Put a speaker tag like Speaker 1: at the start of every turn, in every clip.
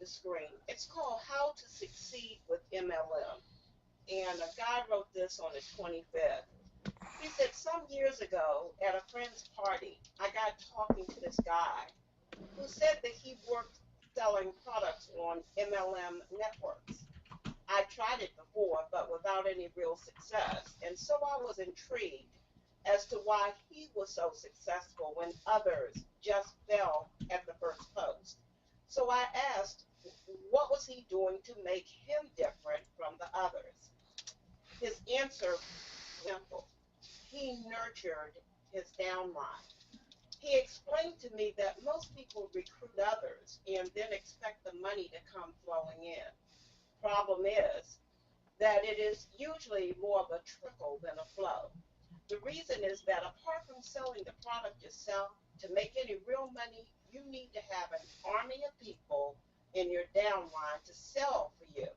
Speaker 1: the screen. It's called How to Succeed with MLM. And a guy wrote this on the 25th. He said, some years ago at a friend's party, I got talking to this guy who said that he worked selling products on MLM networks. I tried it before, but without any real success. And so I was intrigued as to why he was so successful when others just fell at the first post. So I asked, what was he doing to make him different from the others? His answer was simple. He nurtured his downline. He explained to me that most people recruit others and then expect the money to come flowing in. Problem is that it is usually more of a trickle than a flow. The reason is that apart from selling the product yourself, to make any real money, you need to have an army of people in your downline to sell for you.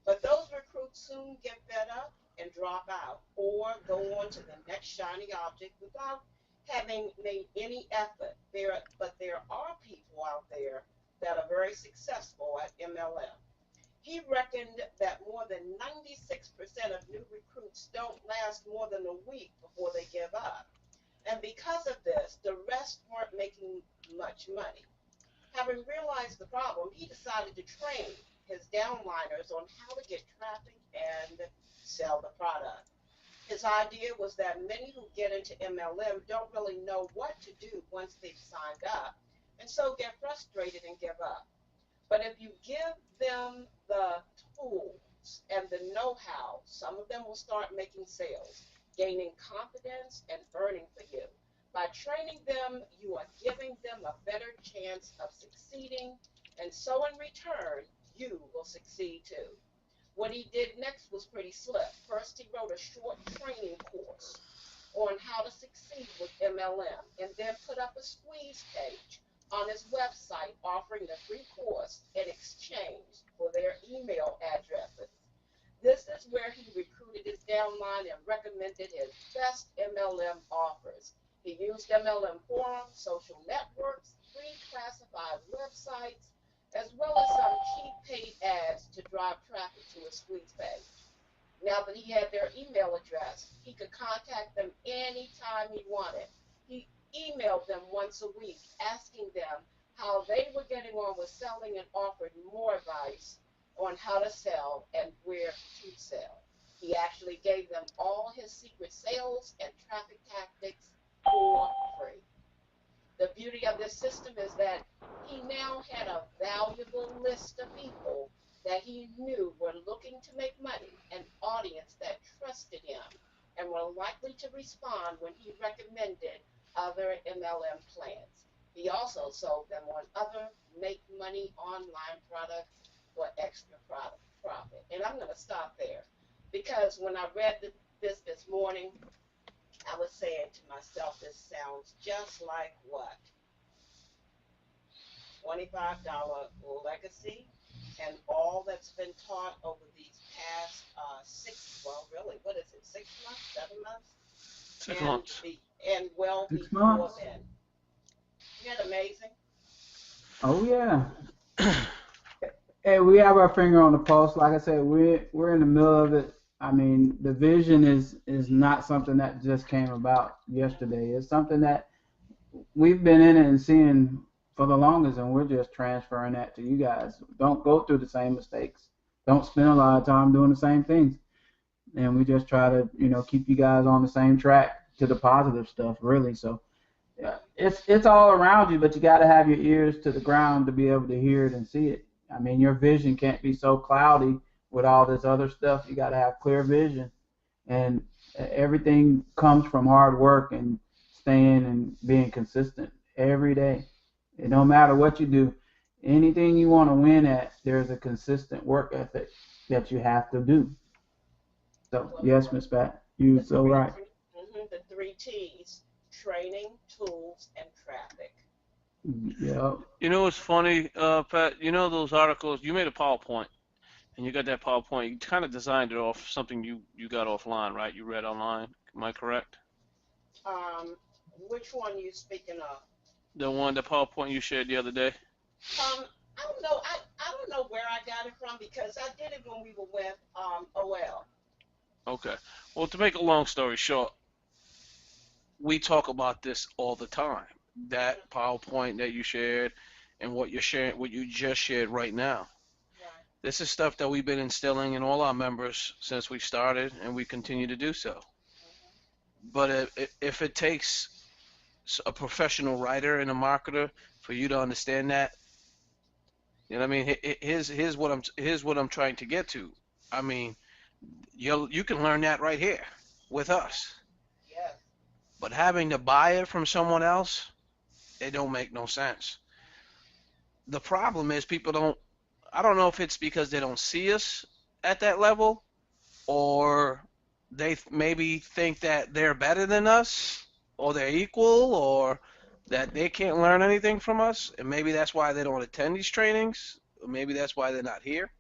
Speaker 1: But those recruits soon get fed up and drop out or go on to the next shiny object without having made any effort. But there are people out there that are very successful at MLM. He reckoned that more than 96% of new recruits don't last more than a week before they give up. And because of this, the rest weren't making much money. Having realized the problem, he decided to train his downliners on how to get traffic and sell the product. His idea was that many who get into MLM don't really know what to do once they've signed up, and so get frustrated and give up. But if you give them the tools and the know-how, some of them will start making sales, gaining confidence, and earning for you. By training them, you are giving them a better chance of succeeding, and so in return, you will succeed too. What he did next was pretty slick. First, he wrote a short training course on how to succeed with MLM, and then put up a squeeze page on his website offering the free course in exchange for their email addresses. This is where he recruited his downline and recommended his best MLM offers. He used MLM forums, social networks, free classified websites, as well as some cheap paid ads to drive traffic to his squeeze page. Now that he had their email address, he could contact them anytime he wanted. He emailed them once a week, asking them how they were getting on with selling and offered more advice on how to sell and where to sell. He actually gave them all his secret sales and traffic tactics for free. The beauty of this system is that he now had a valuable list of people that he knew were looking to make money, an audience that trusted him and were likely to respond when he recommended other MLM plans. He also sold them on other make money online products for extra profit. And I'm going to stop there because when I read this morning, I was saying to myself, this sounds just like what? $25 legacy and all that's been taught over these past well, really, what is it, 6 months, 7 months?
Speaker 2: 6 months.
Speaker 1: And well
Speaker 3: 6
Speaker 1: before
Speaker 3: months.
Speaker 1: then. Isn't that amazing?
Speaker 3: Oh yeah. Hey, we have our finger on the pulse. Like I said, we're in the middle of it. I mean, the vision is not something that just came about yesterday. It's something that we've been in it and seeing for the longest, and we're just transferring that to you guys. Don't go through the same mistakes. Don't spend a lot of time doing the same things. And we just try to, keep you guys on the same track to the positive stuff, really. So yeah, it's all around you, but you got to have your ears to the ground to be able to hear it and see it. I mean, your vision can't be so cloudy with all this other stuff. You got to have clear vision, and everything comes from hard work and staying and being consistent every day. It don't matter what you do. Anything you want to win at, there's a consistent work ethic that you have to do. So, yes, Miss Pat, you're so right.
Speaker 1: The 3 T's, training, tools, and traffic.
Speaker 3: Yeah.
Speaker 2: You know what's funny, Pat? You know those articles, you made a PowerPoint, and you got that PowerPoint, you kind of designed it off something you got offline, right? You read online, am I correct?
Speaker 1: Which one are you speaking of?
Speaker 2: The PowerPoint you shared the other day?
Speaker 1: I don't know. I don't know where I got it from because I did it when we were with OL.
Speaker 2: Okay. Well, to make a long story short, we talk about this all the time. That PowerPoint that you shared and what you're sharing, what you just shared right now.
Speaker 1: Right.
Speaker 2: This is stuff that we've been instilling in all our members since we started, and we continue to do so.
Speaker 1: Mhm.
Speaker 2: But if it takes a professional writer and a marketer for you to understand that, you know what I mean? Here's what I'm trying to get to. I mean, you can learn that right here with us.
Speaker 1: Yes.
Speaker 2: But having to buy it from someone else, it don't make no sense. The problem is people don't. I don't know if it's because they don't see us at that level, or they maybe think that they're better than us, or they're equal, or that they can't learn anything from us, and maybe that's why they don't attend these trainings, or maybe that's why they're not here.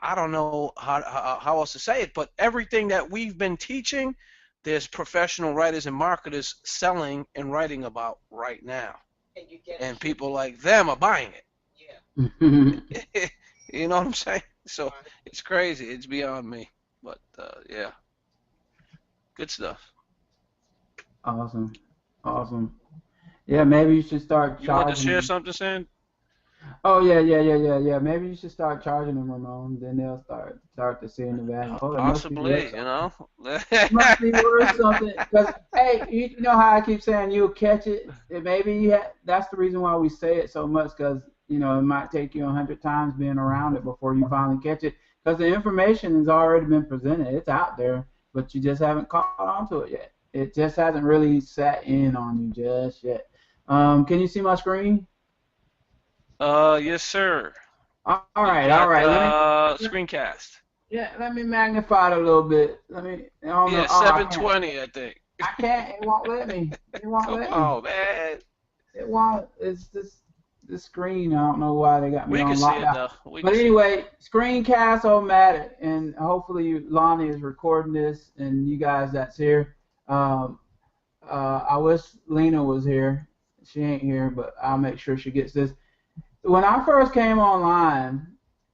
Speaker 2: I don't know how else to say it, but everything that we've been teaching, there's professional writers and marketers selling and writing about right now.
Speaker 1: And you get it
Speaker 2: And
Speaker 1: cheap.
Speaker 2: people like them are buying
Speaker 1: Yeah.
Speaker 2: it. You know what I'm saying? So
Speaker 1: Right.
Speaker 2: it's crazy. It's beyond me. But yeah, good stuff.
Speaker 3: Awesome. Awesome. Yeah, maybe you should start
Speaker 2: You want to
Speaker 3: charging
Speaker 2: share
Speaker 3: them.
Speaker 2: something, Sam?
Speaker 3: Oh yeah, yeah, yeah, yeah, yeah. Maybe you should start charging them, Ramon. Then they'll start to see the value. Oh, it must be worth
Speaker 2: Possibly, you
Speaker 3: something.
Speaker 2: know.
Speaker 3: It must be worth something. Because hey, you know how I keep saying you'll catch it. And maybe that's the reason why we say it so much. Because it might take you 100 times being around it before you finally catch it. Because the information has already been presented. It's out there, but you just haven't caught on to it yet. It just hasn't really sat in on you just yet. Can you see my screen?
Speaker 2: Yes, sir.
Speaker 3: All
Speaker 2: You
Speaker 3: right, all
Speaker 2: got
Speaker 3: right.
Speaker 2: screencast.
Speaker 3: Yeah, let me magnify it a little bit. I don't know.
Speaker 2: Yeah,
Speaker 3: Oh, I can't.
Speaker 2: 720, I think.
Speaker 3: I can't. It won't let me. It won't
Speaker 2: Come
Speaker 3: let me.
Speaker 2: on, man.
Speaker 3: It won't. It's this screen. I don't know why they got me
Speaker 2: We can
Speaker 3: on
Speaker 2: see it
Speaker 3: lockdown.
Speaker 2: though. We can
Speaker 3: But
Speaker 2: see it.
Speaker 3: anyway, Screencast-O-Matic, and hopefully Lonnie is recording this, and you guys that's here. Um, I wish Lena was here. She ain't here, but I'll make sure she gets this. When I first came online,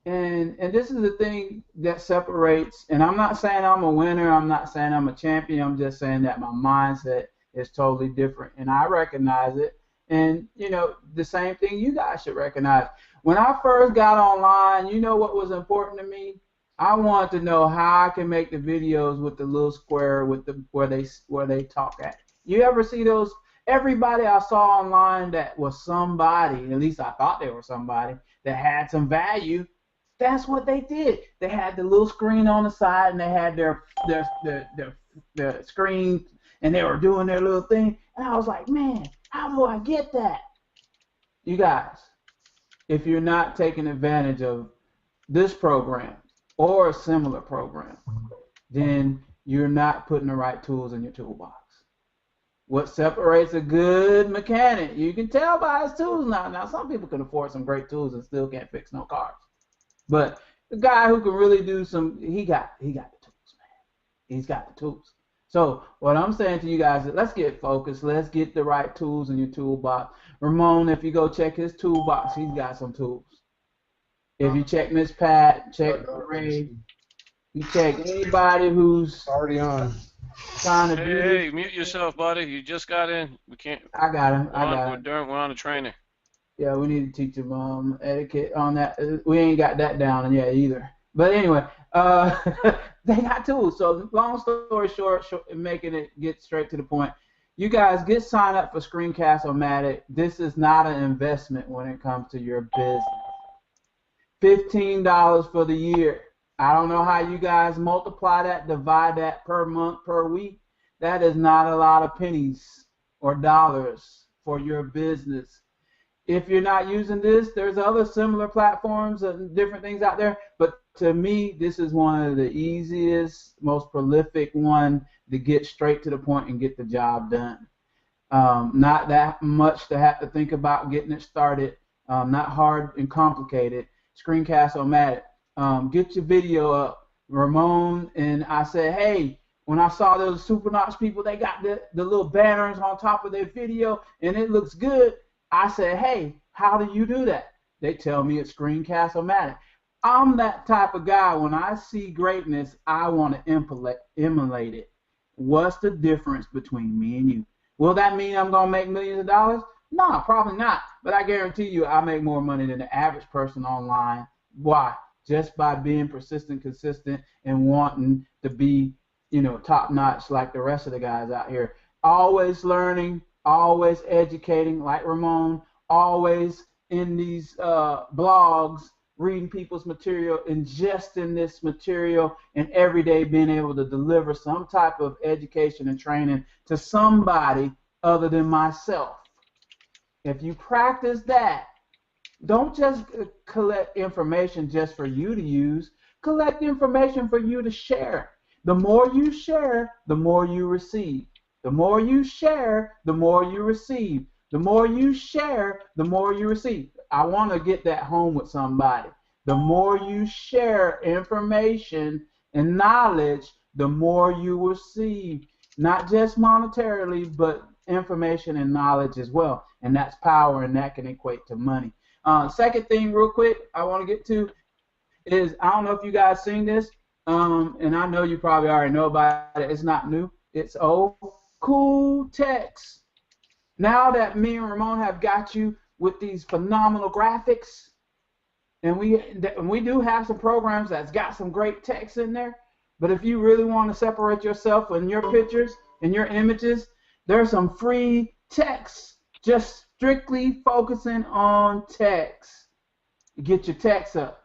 Speaker 3: and this is the thing that separates, and I'm not saying I'm a winner, I'm not saying I'm a champion, I'm just saying that my mindset is totally different, and I recognize it. And the same thing you guys should recognize. When I first got online, you know what was important to me? I wanted to know how I can make the videos with the little square with the where they talk at. You ever see those? Everybody I saw online that was somebody, at least I thought they were somebody that had some value. That's what they did. They had the little screen on the side, and they had their screen, and they were doing their little thing. And I was like, man, how do I get that? You guys, if you're not taking advantage of this program or a similar program, then you're not putting the right tools in your toolbox. What separates a good mechanic? You can tell by his tools now. Now, some people can afford some great tools and still can't fix no cars. But the guy who can really do he got the tools, man. He's got the tools. So what I'm saying to you guys is let's get focused. Let's get the right tools in your toolbox. Ramon, if you go check his toolbox, he's got some tools. If you check Miss Pat, check Ray, you check anybody who's
Speaker 4: already on.
Speaker 3: trying to do
Speaker 2: Hey,
Speaker 3: this.
Speaker 2: mute yourself, buddy. You just got in. We can't.
Speaker 3: I got him.
Speaker 2: We're on a training.
Speaker 3: Yeah, we need to teach them etiquette on that. We ain't got that down yet either. But anyway, they got tools. So long story short, making it get straight to the point. You guys get signed up for Screencast-O-Matic. This is not an investment when it comes to your business. $15 for the year. I don't know how you guys multiply that, divide that per month, per week. That is not a lot of pennies or dollars for your business. If you're not using this, there's other similar platforms and different things out there. But to me, this is one of the easiest, most prolific one to get straight to the point and get the job done. Not that much to have to think about getting it started. Not hard and complicated. Screencast-O-Matic. Get your video up. Ramon and I said, hey, when I saw those Supernox people, they got the little banners on top of their video, and it looks good. I said, hey, how do you do that? They tell me it's Screencast-O-Matic. I'm that type of guy. When I see greatness, I want to emulate it. What's the difference between me and you? Will that mean I'm going to make millions of dollars? No, probably not. But I guarantee you I make more money than the average person online. Why? Just by being persistent, consistent, and wanting to be, top notch like the rest of the guys out here. Always learning, always educating, like Ramon, always in these blogs, reading people's material, ingesting this material, and every day being able to deliver some type of education and training to somebody other than myself. If you practice that, don't just collect information just for you to use. Collect information for you to share. The more you share, the more you receive. The more you share, the more you receive. The more you share, the more you receive. I want to get that home with somebody. The more you share information and knowledge, the more you receive, not just monetarily, but information and knowledge as well. And that's power, and that can equate to money. Second thing, real quick, I want to get to is, I don't know if you guys seen this, and I know you probably already know about it. It's not new. It's old. Cool text. Now that me and Ramon have got you with these phenomenal graphics, and we do have some programs that's got some great text in there, but if you really want to separate yourself in your pictures and your images, there's some free text just strictly focusing on text. Get your text up.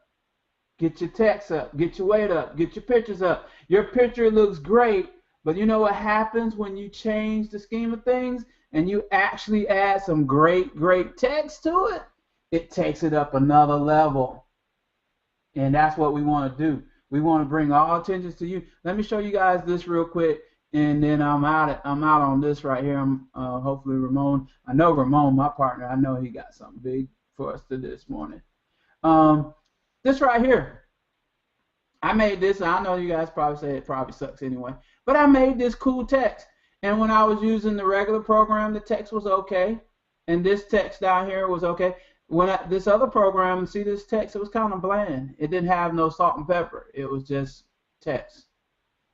Speaker 3: Get your text up. Get your weight up. Get your pictures up. Your picture looks great, but you know what happens when you change the scheme of things and you actually add some great text to it? It takes it up another level. And that's what we want to do. We want to bring all attention to you. Let me show you guys this real quick, and then I'm out on this right here. Hopefully Ramon, I know Ramon, my partner, I know he got something big for us to do this morning. This right here, I made this. I know you guys probably say it probably sucks anyway, but I made this cool text. And when I was using the regular program, the text was okay, and this text down here was okay. When this other program, see this text, it was kind of bland. It didn't have no salt and pepper. It was just text.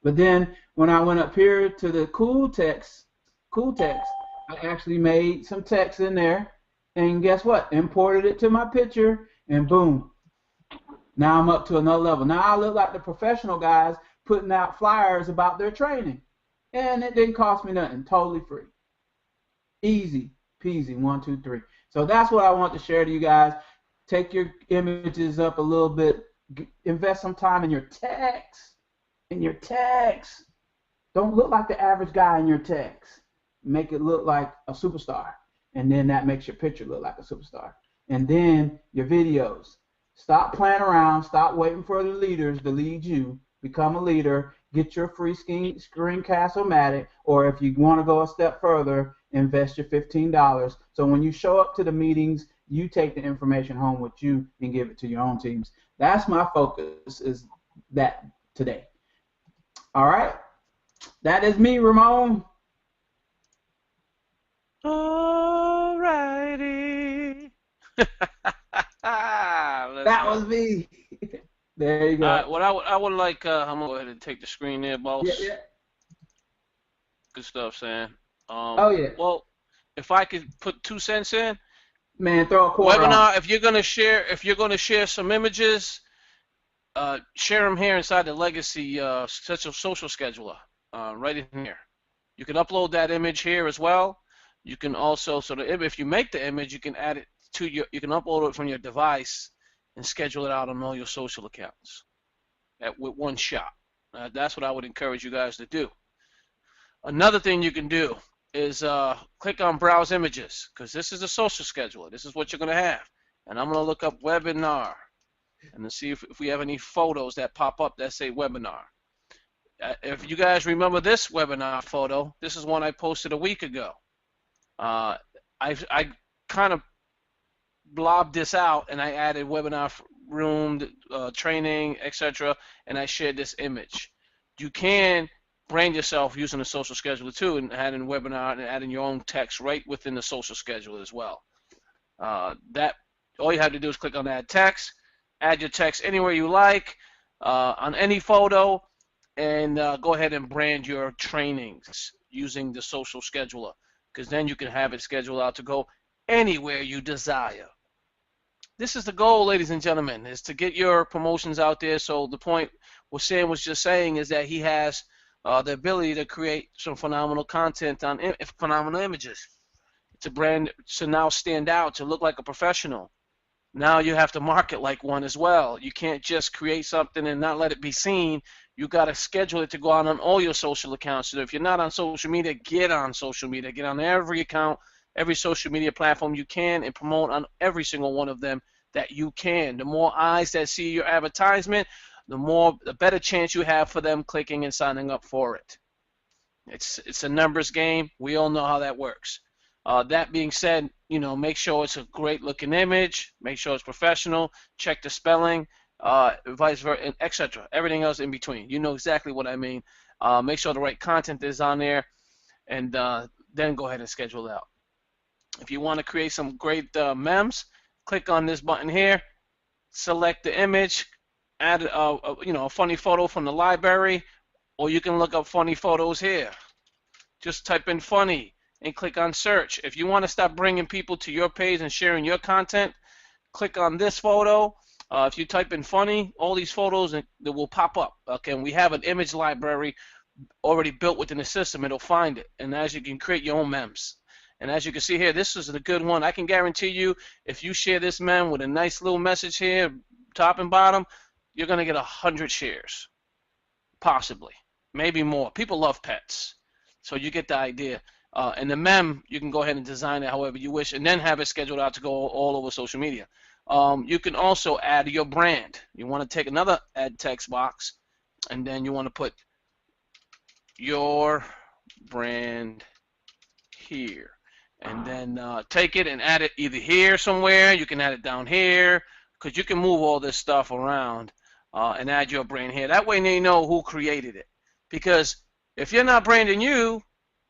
Speaker 3: But then when I went up here to the cool text, I actually made some text in there, and guess what? Imported it to my picture, and boom. Now I'm up to another level. Now I look like the professional guys putting out flyers about their training. And it didn't cost me nothing. Totally free. Easy peasy. 1, 2, 3. So that's what I want to share to you guys. Take your images up a little bit. Invest some time in your text. Don't look like the average guy in your text. Make it look like a superstar. And then that makes your picture look like a superstar. And then your videos. Stop playing around. Stop waiting for the leaders to lead you. Become a leader. Get your free Screencast-O-Matic, or if you want to go a step further, invest your $15. So when you show up to the meetings, you take the information home with you and give it to your own teams. That's my focus, is that today. All right? That is me, Ramon.
Speaker 2: All righty.
Speaker 3: That was me. There you go.
Speaker 2: What I would like, I'm gonna go ahead and take the screen there, boss.
Speaker 3: Yeah.
Speaker 2: Good stuff, Sam.
Speaker 3: Oh yeah.
Speaker 2: Well, if I could put 2 cents in,
Speaker 3: man, throw a quarter
Speaker 2: webinar.
Speaker 3: on.
Speaker 2: If you're gonna share some images, share them here inside the Legacy social scheduler, right in here. You can upload that image here as well. You can also, if you make the image, you can add it to you can upload it from your device and schedule it out on all your social accounts with one shot. That's what I would encourage you guys to do. Another thing you can do is click on Browse Images, because this is a social scheduler. This is what you're going to have. And I'm going to look up webinar and to see if we have any photos that pop up that say webinar. If you guys remember this webinar photo, this is one I posted a week ago. I kind of blobbed this out and I added webinar room, training, etc., and I shared this image. You can brand yourself using the social scheduler too, and adding webinar and adding your own text right within the social scheduler as well. That All you have to do is click on add text, add your text anywhere you like, on any photo, and go ahead and brand your trainings using the social scheduler, because then you can have it scheduled out to go anywhere you desire. This is the goal, ladies and gentlemen, is to get your promotions out there. So the point what Sam was just saying is that he has the ability to create some phenomenal content on phenomenal images to brand, to now stand out, to look like a professional. Now you have to market like one as well. You can't just create something and not let it be seen. You got to schedule it to go out on all your social accounts. So if you're not on social media, get on social media. Get on every account, every social media platform you can, and promote on every single one of them that you can. The more eyes that see your advertisement, the better chance you have for them clicking and signing up for it. It's a numbers game. We all know how that works. That being said, make sure it's a great looking image, make sure it's professional, check the spelling, vice versa, etc. Everything else in between. You know exactly what I mean. Make sure the right content is on there, and then go ahead and schedule it out. If you want to create some great memes, click on this button here, select the image, add a funny photo from the library, or you can look up funny photos here. Just type in funny and click on search. If you want to start bringing people to your page and sharing your content, click on this photo. If you type in funny, all these photos that will pop up. Okay, and we have an image library already built within the system. It'll find it, and as you can create your own memes. And as you can see here, this is a good one. I can guarantee you, if you share this meme with a nice little message here, top and bottom, you're gonna get 100 shares, possibly, maybe more. People love pets, so you get the idea. And the mem, you can go ahead and design it however you wish, and then have it scheduled out to go all over social media. You can also add your brand. You want to take another add text box, and then you want to put your brand here, and then take it and add it either here somewhere. You can add it down here, because you can move all this stuff around and add your brand here. That way they know who created it. Because if you're not branding you,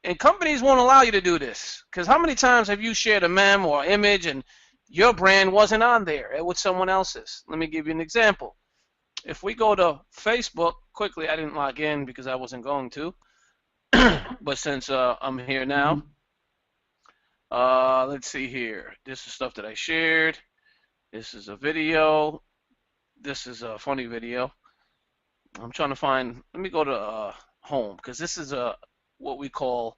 Speaker 2: and companies won't allow you to do this, because how many times have you shared a meme or image and your brand wasn't on there? It was someone else's. Let me give you an example. If we go to Facebook, quickly, I didn't log in because I wasn't going to, but since I'm here now, let's see here. This is stuff that I shared. This is a video. This is a funny video. I'm trying to find, let me go to home, because this is what we call,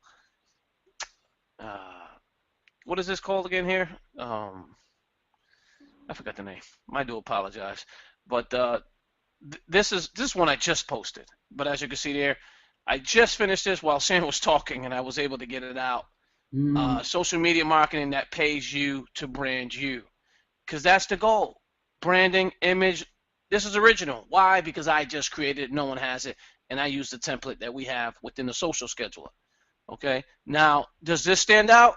Speaker 2: what is this called again here? I forgot the name. I do apologize. But this is one I just posted. But as you can see there, I just finished this while Sam was talking, and I was able to get it out. Social media marketing that pays you to brand you, because that's the goal. Branding, image. This is original. Why? Because I just created it. No one has it. And I use the template that we have within the social scheduler. Okay. Now, does this stand out?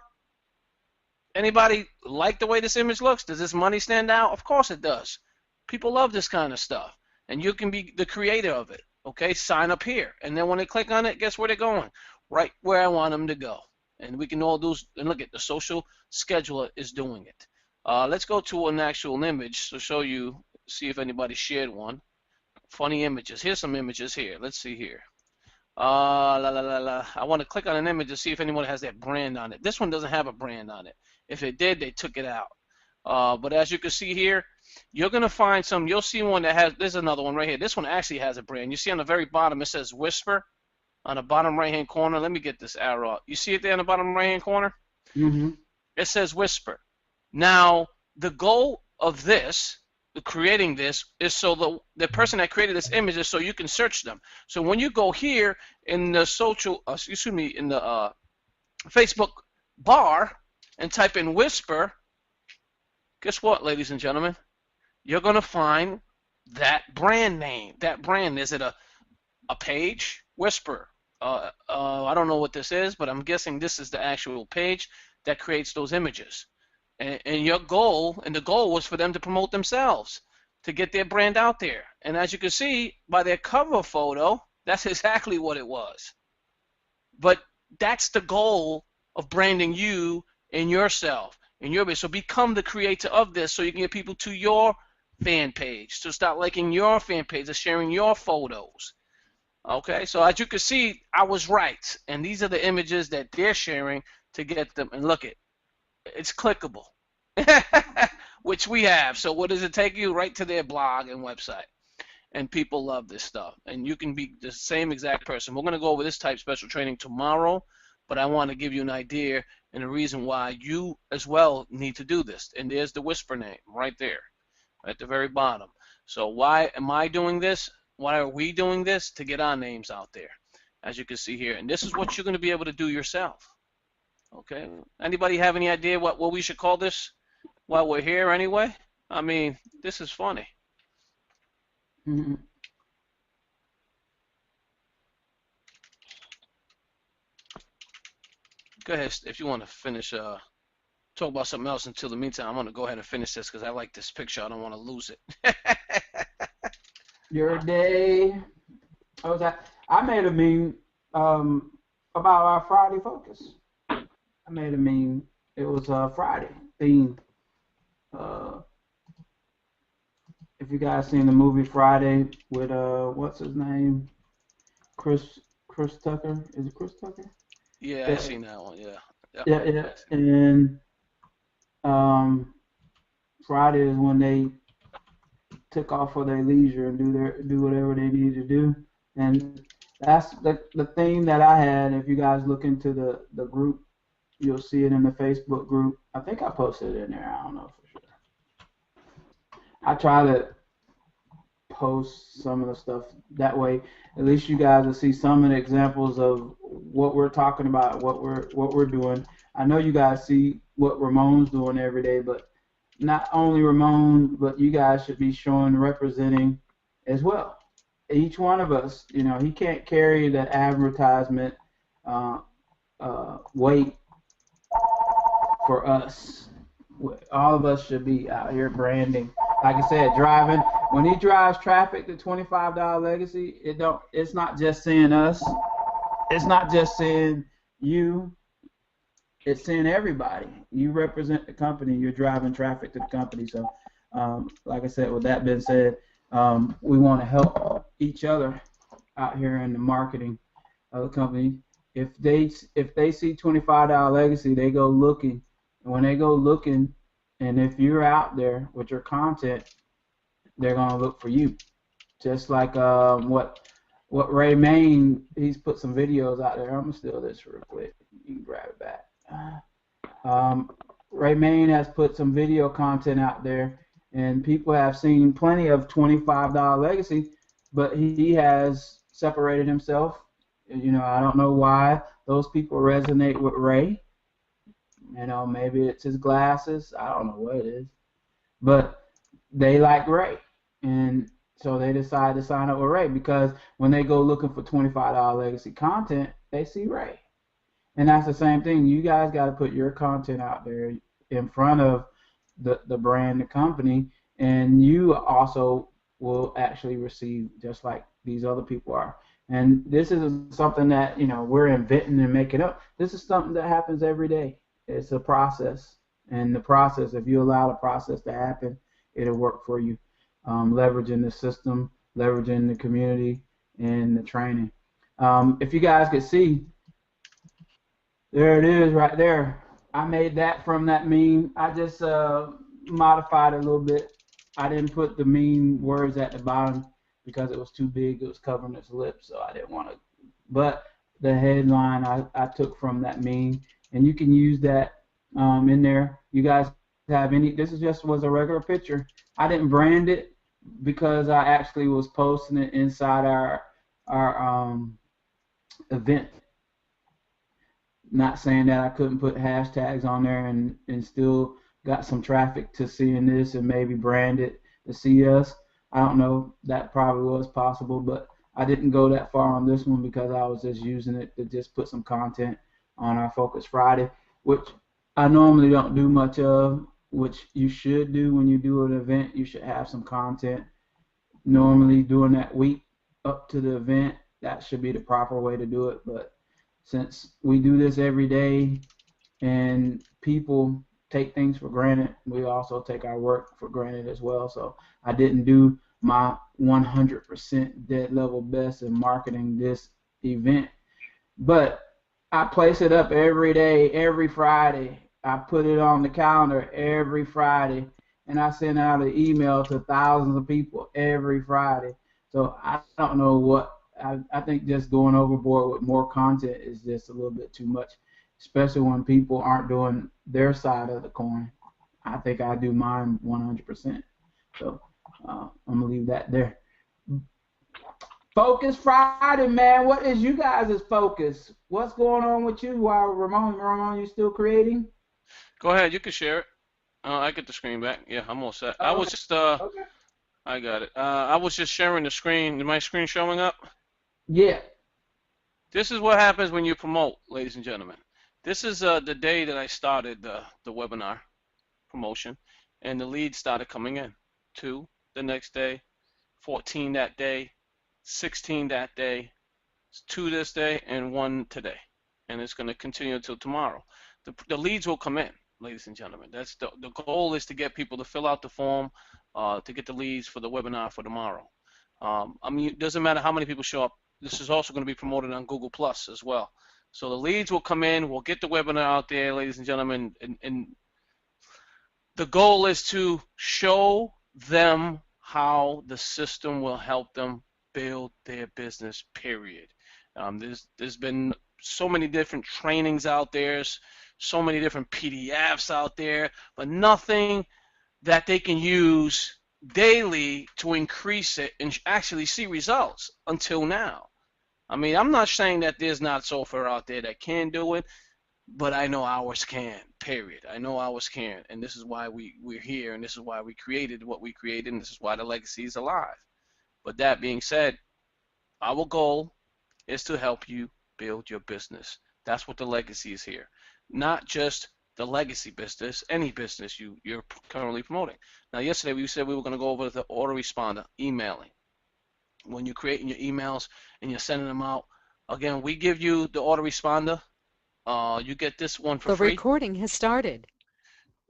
Speaker 2: Anybody like the way this image looks? Does this money stand out? Of course it does. People love this kind of stuff. And you can be the creator of it. Okay. Sign up here. And then when they click on it, guess where they're going? Right where I want them to go. And we can all do, and look at the social scheduler is doing it. Let's go to an actual image to show you, see if anybody shared one. Funny images. Here's some images here. Let's see here. I want to click on an image to see if anyone has that brand on it. This one doesn't have a brand on it. If it did, they took it out. But as you can see here, you're going to find some, you'll see one that has, there's another one right here. This one actually has a brand. You see on the very bottom, it says Whisper on the bottom right-hand corner. Let me get this arrow up. You see it there in the bottom right-hand corner?
Speaker 3: Mm-hmm.
Speaker 2: It says Whisper. Now, the goal of this, creating this, is so the person that created this image is so you can search them. So when you go here in the in the Facebook bar and type in Whisper, guess what, ladies and gentlemen? You're going to find that brand name. That brand, is it a page? Whisper. I don't know what this is, but I'm guessing this is the actual page that creates those images. And your goal, and the goal was for them to promote themselves, to get their brand out there. And as you can see by their cover photo, that's exactly what it was. But that's the goal of branding you and yourself. in your base. So become the creator of this so you can get people to your fan page. So start liking your fan page and sharing your photos. Okay, so as you can see, I was right. And these are the images that they're sharing to get them. And look, it's clickable, which we have. So what does it take you? Right to their blog and website. And people love this stuff. And you can be the same exact person. We're going to go over this type special training tomorrow, but I want to give you an idea and a reason why you as well need to do this. And there's the whisper name right there at the very bottom. So why am I doing this? Why are we doing this? To get our names out there, as you can see here. And this is what you're going to be able to do yourself. Okay. Anybody have any idea what we should call this while we're here anyway? I mean, this is funny.
Speaker 3: Mm-hmm.
Speaker 2: Go ahead if you want to finish. Talk about something else until the meantime. I'm going to go ahead and finish this because I like this picture. I don't want to lose it.
Speaker 3: Your day. I made a meme about our Friday focus. I made a meme. It was Friday theme. If you guys seen the movie Friday with what's his name? Chris Tucker. Is it Chris Tucker?
Speaker 2: Yeah, I seen that one. Yeah.
Speaker 3: Yeah. And Friday is when they took off for their leisure and do whatever they needed to do. And that's the thing that I had. If you guys look into the group, you'll see it in the Facebook group. I think I posted it in there. I don't know for sure. I try to post some of the stuff that way. At least you guys will see some of the examples of what we're talking about, what we're doing. I know you guys see what Ramon's doing every day, but not only Ramon, but you guys should be showing, representing as well. Each one of us, he can't carry that advertisement weight for us. All of us should be out here branding. Like I said, driving. When he drives traffic to $25 Legacy, it's not just saying us. It's not just saying you. It's saying everybody. You represent the company. You're driving traffic to the company. So, like I said, with that being said, we want to help each other out here in the marketing of the company. If they see $25 Legacy, they go looking. And when they go looking, and if you're out there with your content, they're gonna look for you. Just like what Ray Main, he's put some videos out there. I'm gonna steal this real quick. You can grab it back. Ray Main has put some video content out there, and people have seen plenty of $25 Legacy, but he has separated himself. I don't know why those people resonate with Ray. Maybe it's his glasses. I don't know what it is, but they like Ray, and so they decide to sign up with Ray because when they go looking for $25 Legacy content, they see Ray. And that's the same thing. You guys got to put your content out there in front of the brand, the company, and you also will actually receive just like these other people are. And this isn't something that we're inventing and making up. This is something that happens every day. It's a process, and the process, if you allow the process to happen, it'll work for you. Leveraging the system, leveraging the community, and the training. If you guys could see, there it is right there. I made that from that meme. I just modified it a little bit. I didn't put the meme words at the bottom because it was too big. It was covering its lips, so I didn't want to. But the headline I took from that meme. And you can use that in there. You guys have any? This was a regular picture. I didn't brand it because I actually was posting it inside our event. Not saying that I couldn't put hashtags on there and still got some traffic to seeing this and maybe brand it to see us. I don't know. That probably was possible, but I didn't go that far on this one because I was just using it to just put some content on our Focus Friday, which I normally don't do much of, which you should do when you do an event. You should have some content normally during that week up to the event. That should be the proper way to do it. But since we do this every day and people take things for granted. We also take our work for granted as well. So I didn't do my 100% dead level best in marketing this event, but I place it up every day, every Friday. I put it on the calendar every Friday, and I send out an email to thousands of people every Friday. So I don't know what I think just going overboard with more content is just a little bit too much, especially when people aren't doing their side of the coin. I think I do mine 100%. So I'm gonna leave that there. Focus Friday, man. What is you guys' focus? What's going on with you while Ramon, you still creating?
Speaker 2: Go ahead, you can share it. I get the screen back. Yeah, I'm all set. I was
Speaker 3: Okay.
Speaker 2: just
Speaker 3: Okay.
Speaker 2: I got it. I was just sharing the screen. Is my screen showing up?
Speaker 3: Yeah.
Speaker 2: This is what happens when you promote, ladies and gentlemen. This is the day that I started the webinar promotion, and the leads started coming in. 2 the next day, 14 that day, 16 that day, 2 this day, and 1 today. And it's going to continue until tomorrow. The leads will come in, ladies and gentlemen. That's the goal is to get people to fill out the form to get the leads for the webinar for tomorrow. I mean, it doesn't matter how many people show up. This is also going to be promoted on Google Plus as well. So the leads will come in. We'll get the webinar out there, ladies and gentlemen, and the goal is to show them how the system will help them build their business, period. There's been so many different trainings out there, so many different PDFs out there, but nothing that they can use daily to increase it and actually see results until now. I mean, I'm not saying that there's not software out there that can do it, but I know ours can, period. I know ours can, and this is why we're here, and this is why we created what we created, and this is why the legacy is alive. But that being said, our goal is to help you build your business. That's what the legacy is here. Not just the legacy business, any business you're currently promoting. Now, yesterday we said we were going to go over the autoresponder, emailing. When you're creating your emails and you're sending them out, again, we give you the autoresponder. You get this one for free.
Speaker 4: The recording has started.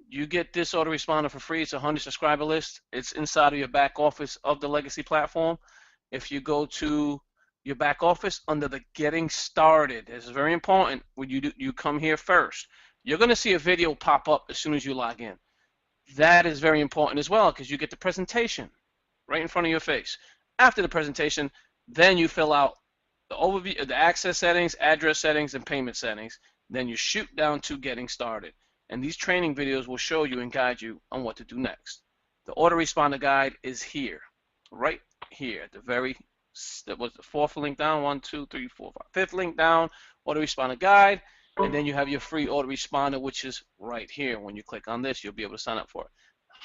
Speaker 2: You get this autoresponder for free. It's a 100 subscriber list. It's inside of your back office of the legacy platform. If you go to your back office under the getting started, this is very important. When you come here first, you're going to see a video pop up as soon as you log in. That is very important as well because you get the presentation right in front of your face. After the presentation, then you fill out the overview, the access settings, address settings, and payment settings. Then you shoot down to getting started. And these training videos will show you and guide you on what to do next. The autoresponder guide is here, right here, the very, that was the fourth link down, 1, 2, 3, 4, 5, fifth link down, autoresponder guide, and then you have your free autoresponder, which is right here. When you click on this, you'll be able to sign up for it.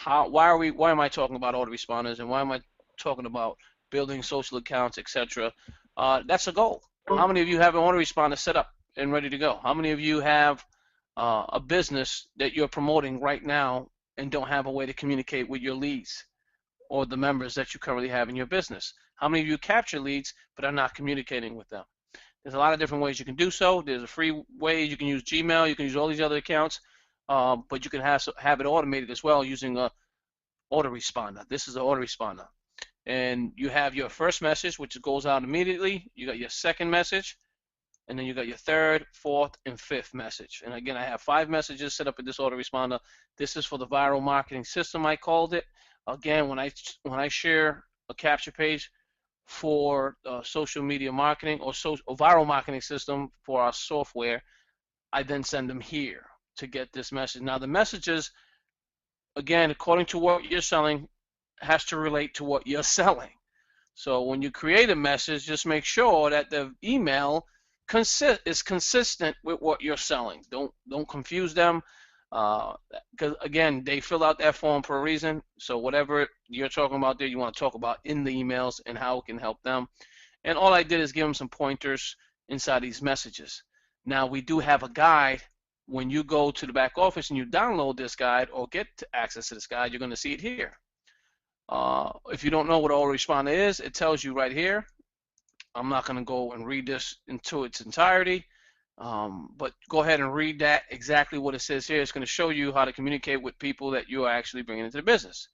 Speaker 2: Why am I talking about autoresponders, and why am I talking about building social accounts, etc.? That's a goal. How many of you have an autoresponder set up and ready to go? How many of you have a business that you're promoting right now and don't have a way to communicate with your leads or the members that you currently have in your business? How many of you capture leads but are not communicating with them? There's a lot of different ways you can do so. There's a free way. You can use Gmail. You can use all these other accounts, but you can have it automated as well using a autoresponder. This is an autoresponder. And you have your first message, which goes out immediately. You got your second message, and then you got your third, fourth, and fifth message. And again, I have 5 messages set up in this autoresponder. This is for the viral marketing system, I called it. Again, when I share a capture page for social media marketing or viral marketing system for our software, I then send them here to get this message. Now, the messages, again, according to what you're selling, has to relate to what you're selling. So when you create a message, just make sure that the email is consistent with what you're selling. Don't confuse them, because again, they fill out that form for a reason. So whatever you're talking about there, you want to talk about in the emails and how it can help them. And all I did is give them some pointers inside these messages. Now we do have a guide. When you go to the back office and you download this guide or get access to this guide, you're going to see it here. If you don't know what autoresponder is, it tells you right here. I'm not going to go and read this into its entirety. But go ahead and read that exactly what it says here. It's going to show you how to communicate with people that you are actually bringing into the business.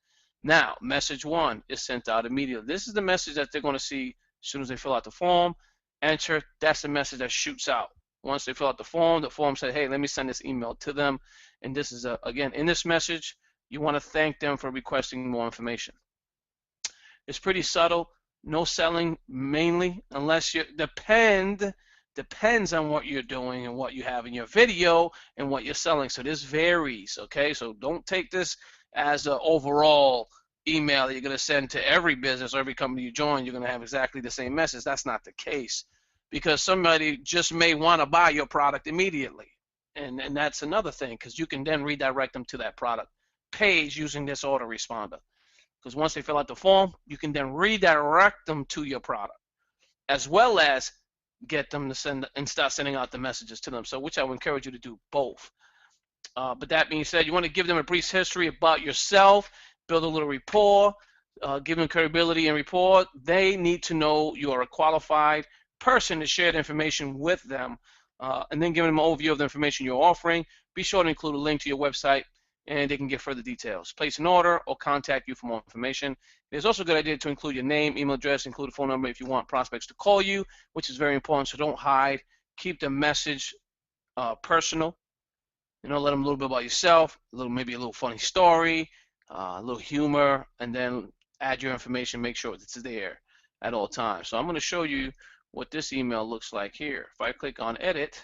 Speaker 2: Now, message 1 is sent out immediately. This is the message that they're going to see as soon as they fill out the form. Enter, that's the message that shoots out. Once they fill out the form says, hey, let me send this email to them. And this is, again, in this message, you want to thank them for requesting more information. It's pretty subtle. No selling mainly, unless you depends on what you're doing and what you have in your video and what you're selling. So this varies, okay? So don't take this as an overall email that you're going to send to every business or every company you join. You're going to have exactly the same message. That's not the case, because somebody just may want to buy your product immediately. And that's another thing, because you can then redirect them to that product page using this autoresponder. Because once they fill out the form, you can then redirect them to your product, as well as get them to send and start sending out the messages to them. So, which I would encourage you to do both. But that being said, you want to give them a brief history about yourself, build a little rapport, give them credibility and rapport. They need to know you are a qualified person to share the information with them, and then give them an overview of the information you're offering. Be sure to include a link to your website, and they can get further details. Place an order or contact you for more information. It's also a good idea to include your name, email address, include a phone number if you want prospects to call you, which is very important, so don't hide. Keep the message personal. Let them a little bit about yourself, maybe a little funny story, a little humor, and then add your information, make sure it's there at all times. So I'm going to show you what this email looks like here. If I click on edit,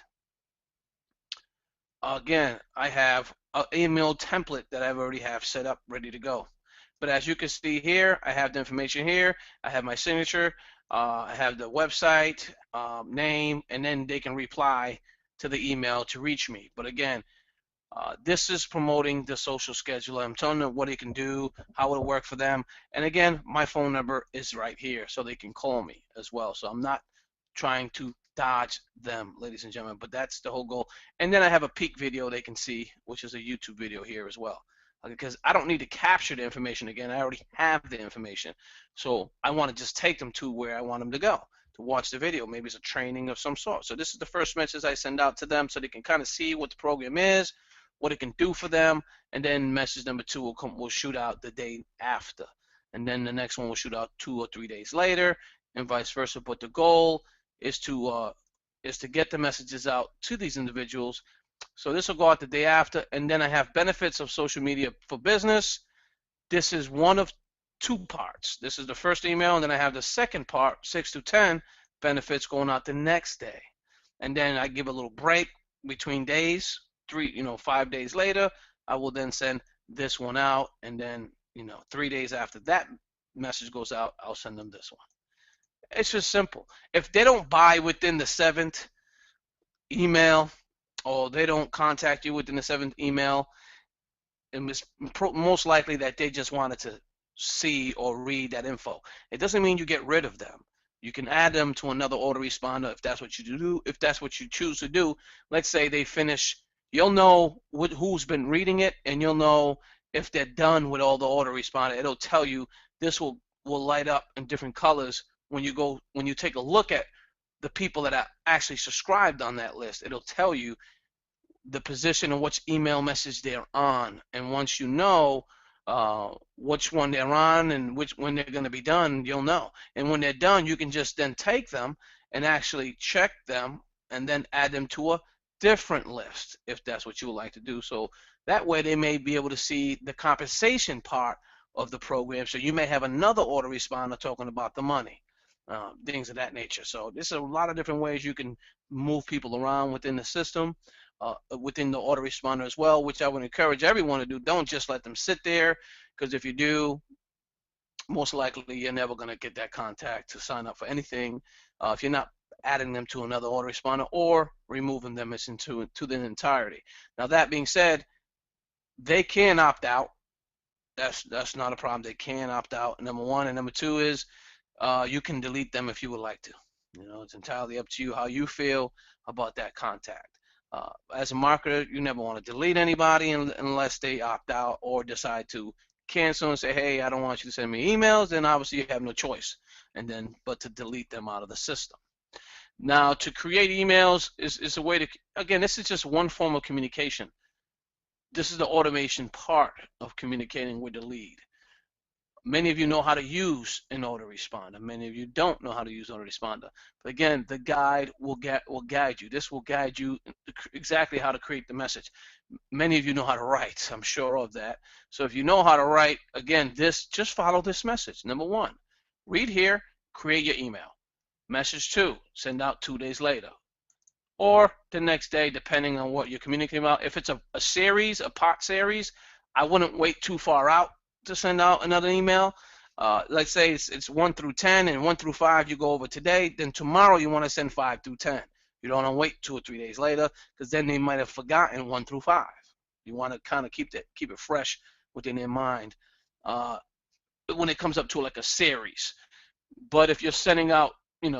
Speaker 2: again, I have an email template that I already have set up, ready to go. But as you can see here, I have the information here. I have my signature. I have the website, name, and then they can reply to the email to reach me. But again, this is promoting the social scheduler. I'm telling them what it can do, how it'll work for them. And again, my phone number is right here, so they can call me as well. So I'm not trying to dodge them, ladies and gentlemen, but that's the whole goal. And then I have a peek video they can see, which is a YouTube video here as well, because I don't need to capture the information again. I already have the information. So I want to just take them to where I want them to go to watch the video. Maybe it's a training of some sort. So this is the first message I send out to them, so they can kind of see what the program is, what it can do for them, and then message number 2 will shoot out the day after. And then the next one will shoot out 2 or 3 days later, and vice versa. But the goal is to get the messages out to these individuals. So this will go out the day after, and then I have benefits of social media for business. This is one of 2 parts. This is the first email, and then I have the second part, 6 to 10 benefits, going out the next day. And then I give a little break between days. 5 days later, I will then send this one out, and then 3 days after that message goes out, I'll send them this one. It's just simple. If they don't buy within the 7th email, or they don't contact you within the 7th email, it's most likely that they just wanted to see or read that info. It doesn't mean you get rid of them. You can add them to another autoresponder if that's what you do. If that's what you choose to do, let's say they finish. You'll know who's been reading it, and you'll know if they're done with all the autoresponder. It'll tell you. This will light up in different colors when you take a look at the people that are actually subscribed on that list. It'll tell you the position and which email message they're on, and once you know which one they're on and when they're going to be done, you'll know. And when they're done, you can just then take them and actually check them and then add them to a different list if that's what you would like to do. So that way they may be able to see the compensation part of the program. So you may have another autoresponder talking about the money, things of that nature. So there's a lot of different ways you can move people around within the system, within the autoresponder as well, which I would encourage everyone to do. Don't just let them sit there, because if you do, most likely you're never going to get that contact to sign up for anything if you're not adding them to another autoresponder or removing them into the entirety. Now that being said, they can opt out. That's not a problem. They can opt out, number one. And number 2 is you can delete them if you would like to. It's entirely up to you how you feel about that contact. As a marketer, you never want to delete anybody unless they opt out or decide to cancel and say, hey, I don't want you to send me emails. Then obviously you have no choice but to delete them out of the system. Now, to create emails is a way to, again, this is just one form of communication. This is the automation part of communicating with the lead. Many of you know how to use an autoresponder. Many of you don't know how to use autoresponder. But again, the guide will guide you. This will guide you exactly how to create the message. Many of you know how to write. I'm sure of that. So if you know how to write, again, just follow this message. Number one, read here, create your email. Message two, send out 2 days later. Or the next day, depending on what you're communicating about. If it's a series, a pot series, I wouldn't wait too far out to send out another email. Let's say it's 1 through 10 and 1 through 5 you go over today. Then tomorrow you want to send 5 through 10. You don't want to wait 2 or 3 days later because then they might have forgotten 1 through 5. You want to kind of keep it fresh within their mind when it comes up to like a series. But if you're sending out,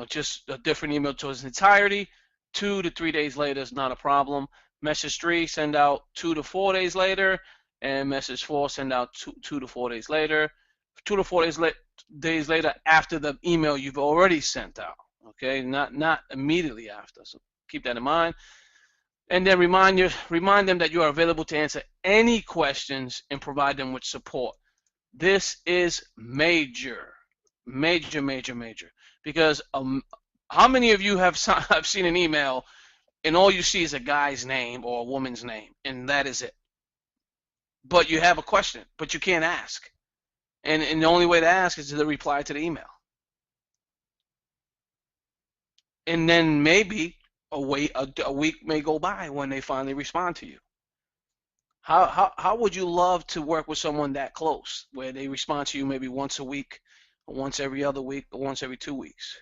Speaker 2: just a different email to its entirety, 2 to 3 days later is not a problem. Message 3, send out 2 to 4 days later, and message 4, send out 2 to 4 days later. 2 to 4 days later after the email you've already sent out. Okay, not immediately after. So keep that in mind. And then remind them that you are available to answer any questions and provide them with support. This is major, major, major, major. Because how many of you have seen an email and all you see is a guy's name or a woman's name, and that is it? But you have a question, but you can't ask. And the only way to ask is to reply to the email. And then maybe a week may go by when they finally respond to you. How would you love to work with someone that close, where they respond to you maybe once a week, or once every other week, or once every 2 weeks?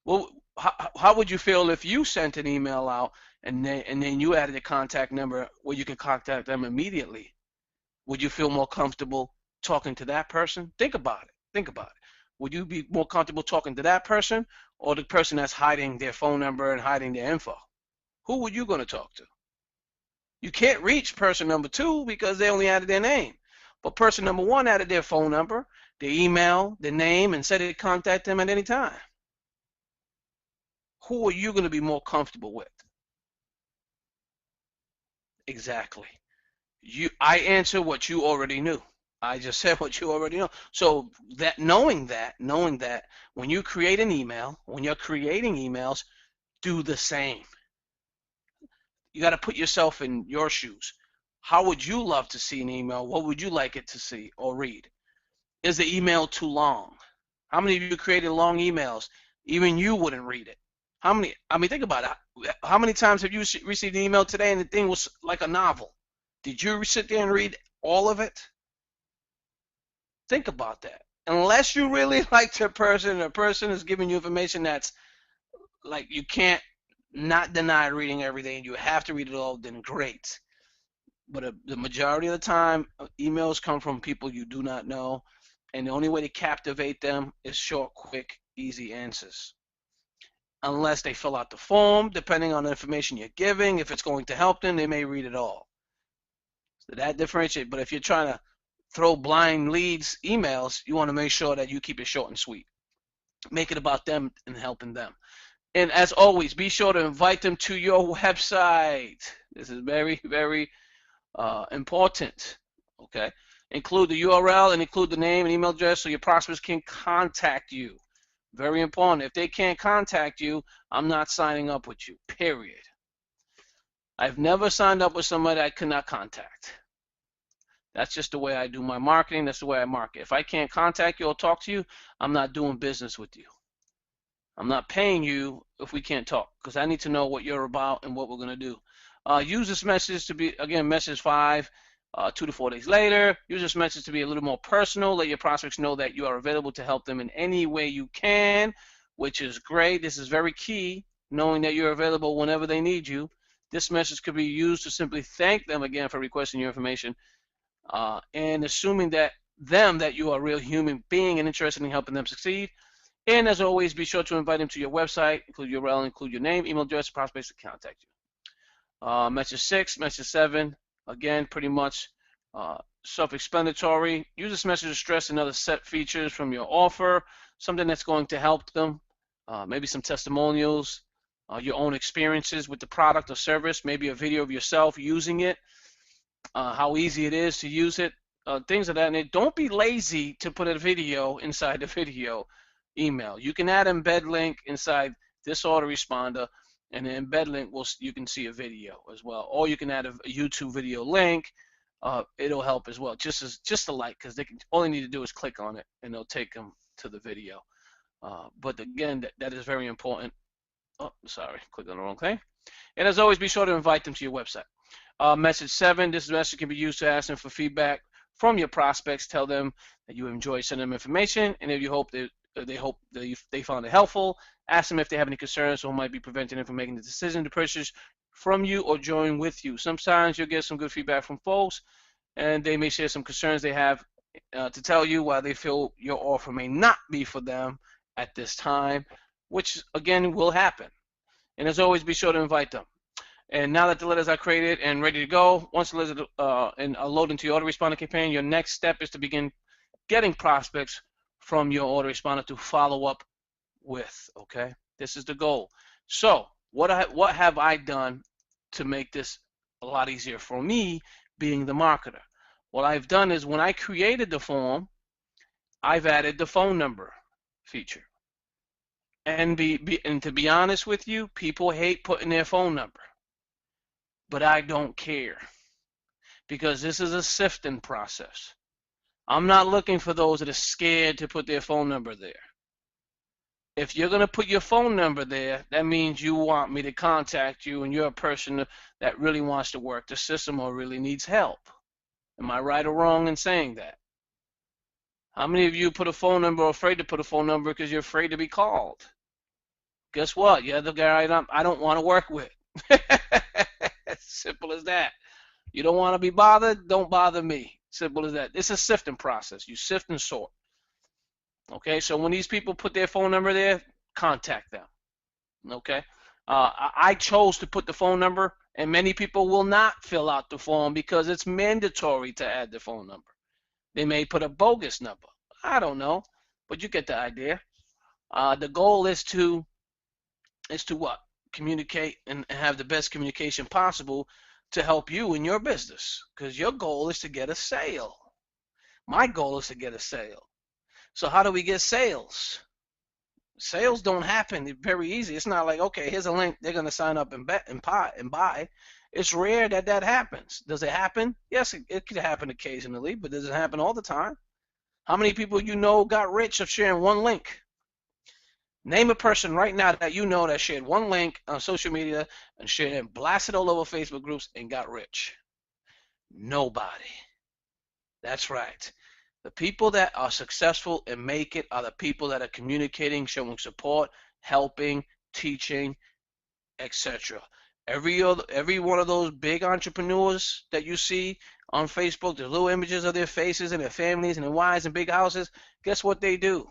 Speaker 2: Well, how would you feel if you sent an email out and then you added a contact number where you can contact them immediately? Would you feel more comfortable talking to that person? Think about it. Would you be more comfortable talking to that person or the person that's hiding their phone number and hiding their info? Who were you going to talk to? You can't reach person number 2 because they only added their name. But person number 1 added their phone number, their email, their name, and said they'd contact them at any time. Who are you going to be more comfortable with? Exactly. I answer what you already knew. I just said what you already know. So knowing that, when you create an email, when you're creating emails, do the same. You got to put yourself in your shoes. How would you love to see an email? What would you like it to see or read? Is the email too long? How many of you created long emails? Even you wouldn't read it. Think about it. How many times have you received an email today and the thing was like a novel? Did you sit there and read all of it? Think about that. Unless you really like the person is giving you information that's like you can't not deny reading everything, you have to read it all, then great. But the majority of the time, emails come from people you do not know, and the only way to captivate them is short, quick, easy answers. Unless they fill out the form, depending on the information you're giving, if it's going to help them, they may read it all. So that differentiates. But if you're trying to throw blind leads emails, you want to make sure that you keep it short and sweet. Make it about them and helping them. And as always, be sure to invite them to your website. This is very, very important. Okay. Include the URL and include the name and email address so your prospects can contact you. Very important. If they can't contact you, I'm not signing up with you, period. I've never signed up with somebody I could not contact. That's just the way I do my marketing. That's the way I market. If I can't contact you or talk to you, I'm not doing business with you. I'm not paying you if we can't talk because I need to know what you're about and what we're going to do. Use this message to be, again, message 5, 2 to 4 days later. Use this message to be a little more personal. Let your prospects know that you are available to help them in any way you can, which is great. This is very key, knowing that you're available whenever they need you. This message could be used to simply thank them again for requesting your information and assuming that you are a real human being and interested in helping them succeed. And as always, be sure to invite them to your website, include your URL, include your name, email address, prospects to contact you. Message 6, message 7, again, pretty much self-explanatory. Use this message to stress another set features from your offer, something that's going to help them. maybe some testimonials, your own experiences with the product or service, maybe a video of yourself using it, how easy it is to use it, things of that. And don't be lazy to put a video inside the video email. You can add embed link inside this autoresponder, and the embed link you can see a video as well, or you can add a YouTube video link. It'll help as well, just a like, because all they need to do is click on it, and they'll take them to the video. But again, that is very important. Oh, sorry, clicked on the wrong thing. And as always, be sure to invite them to your website. Message 7, this message can be used to ask them for feedback from your prospects. Tell them that you enjoy sending them information, and if you hope they found it helpful, ask them if they have any concerns or might be preventing them from making the decision to purchase from you or join with you. Sometimes you'll get some good feedback from folks, and they may share some concerns they have to tell you why they feel your offer may not be for them at this time, which again will happen. And as always, be sure to invite them. And now that the letters are created and ready to go, once the letters are loaded into your autoresponder campaign, your next step is to begin getting prospects from your autoresponder to follow up with. Okay, this is the goal. So what have I done to make this a lot easier for me, being the marketer? What I've done is, when I created the form, I've added the phone number feature. And to be honest with you, people hate putting their phone number. But I don't care, because this is a sifting process. I'm not looking for those that are scared to put their phone number there. If you're going to put your phone number there, that means you want me to contact you, and you're a person that really wants to work the system or really needs help. Am I right or wrong in saying that? How many of you put a phone number or afraid to put a phone number because you're afraid to be called? Guess what? You're the guy I don't want to work with. Simple as that. You don't want to be bothered? Don't bother me. Simple as that. It's a sifting process. You sift and sort. Okay, so when these people put their phone number there, contact them. Okay, I chose to put the phone number, and many people will not fill out the form because it's mandatory to add the phone number. They may put a bogus number. I don't know, but you get the idea. The goal is to what? Communicate and have the best communication possible to help you in your business, because your goal is to get a sale. My goal is to get a sale. So how do we get sales? Sales don't happen. It's very easy. It's not like, okay, here's a link, they're going to sign up and bet and buy. It's rare that happens. Does it happen? Yes, it could happen occasionally, but does it happen all the time? How many people you know got rich of sharing one link? Name a person right now that you know that shared one link on social media and shared and blasted all over Facebook groups and got rich. Nobody. That's right. The people that are successful and make it are the people that are communicating, showing support, helping, teaching, etc. Every one of those big entrepreneurs that you see on Facebook, the little images of their faces and their families and their wives and big houses, guess what they do?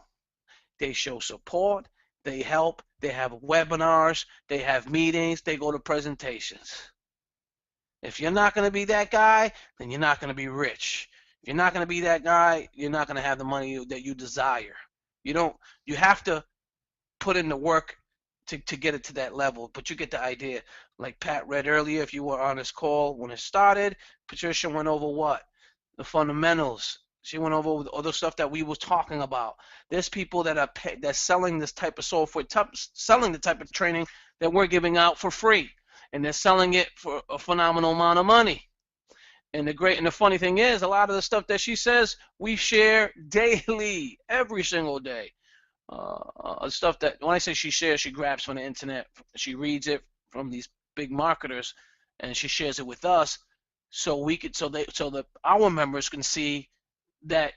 Speaker 2: They show support, they help, they have webinars, they have meetings, they go to presentations. If you're not going to be that guy, then you're not going to be rich. If you're not going to be that guy, you're not going to have the money that you desire. You have to put in the work to get it to that level, but you get the idea. Like Pat read earlier, if you were on this call when it started, Patricia went over what? The fundamentals. She went over all the stuff that we was talking about. There's people that are that's selling this type of software, selling the type of training that we're giving out for free, and they're selling it for a phenomenal amount of money. And the funny thing is, a lot of the stuff that she says, we share daily, every single day. Stuff that, when I say she shares, she grabs from the internet. She reads it from these big marketers, and she shares it with us, so our members can see that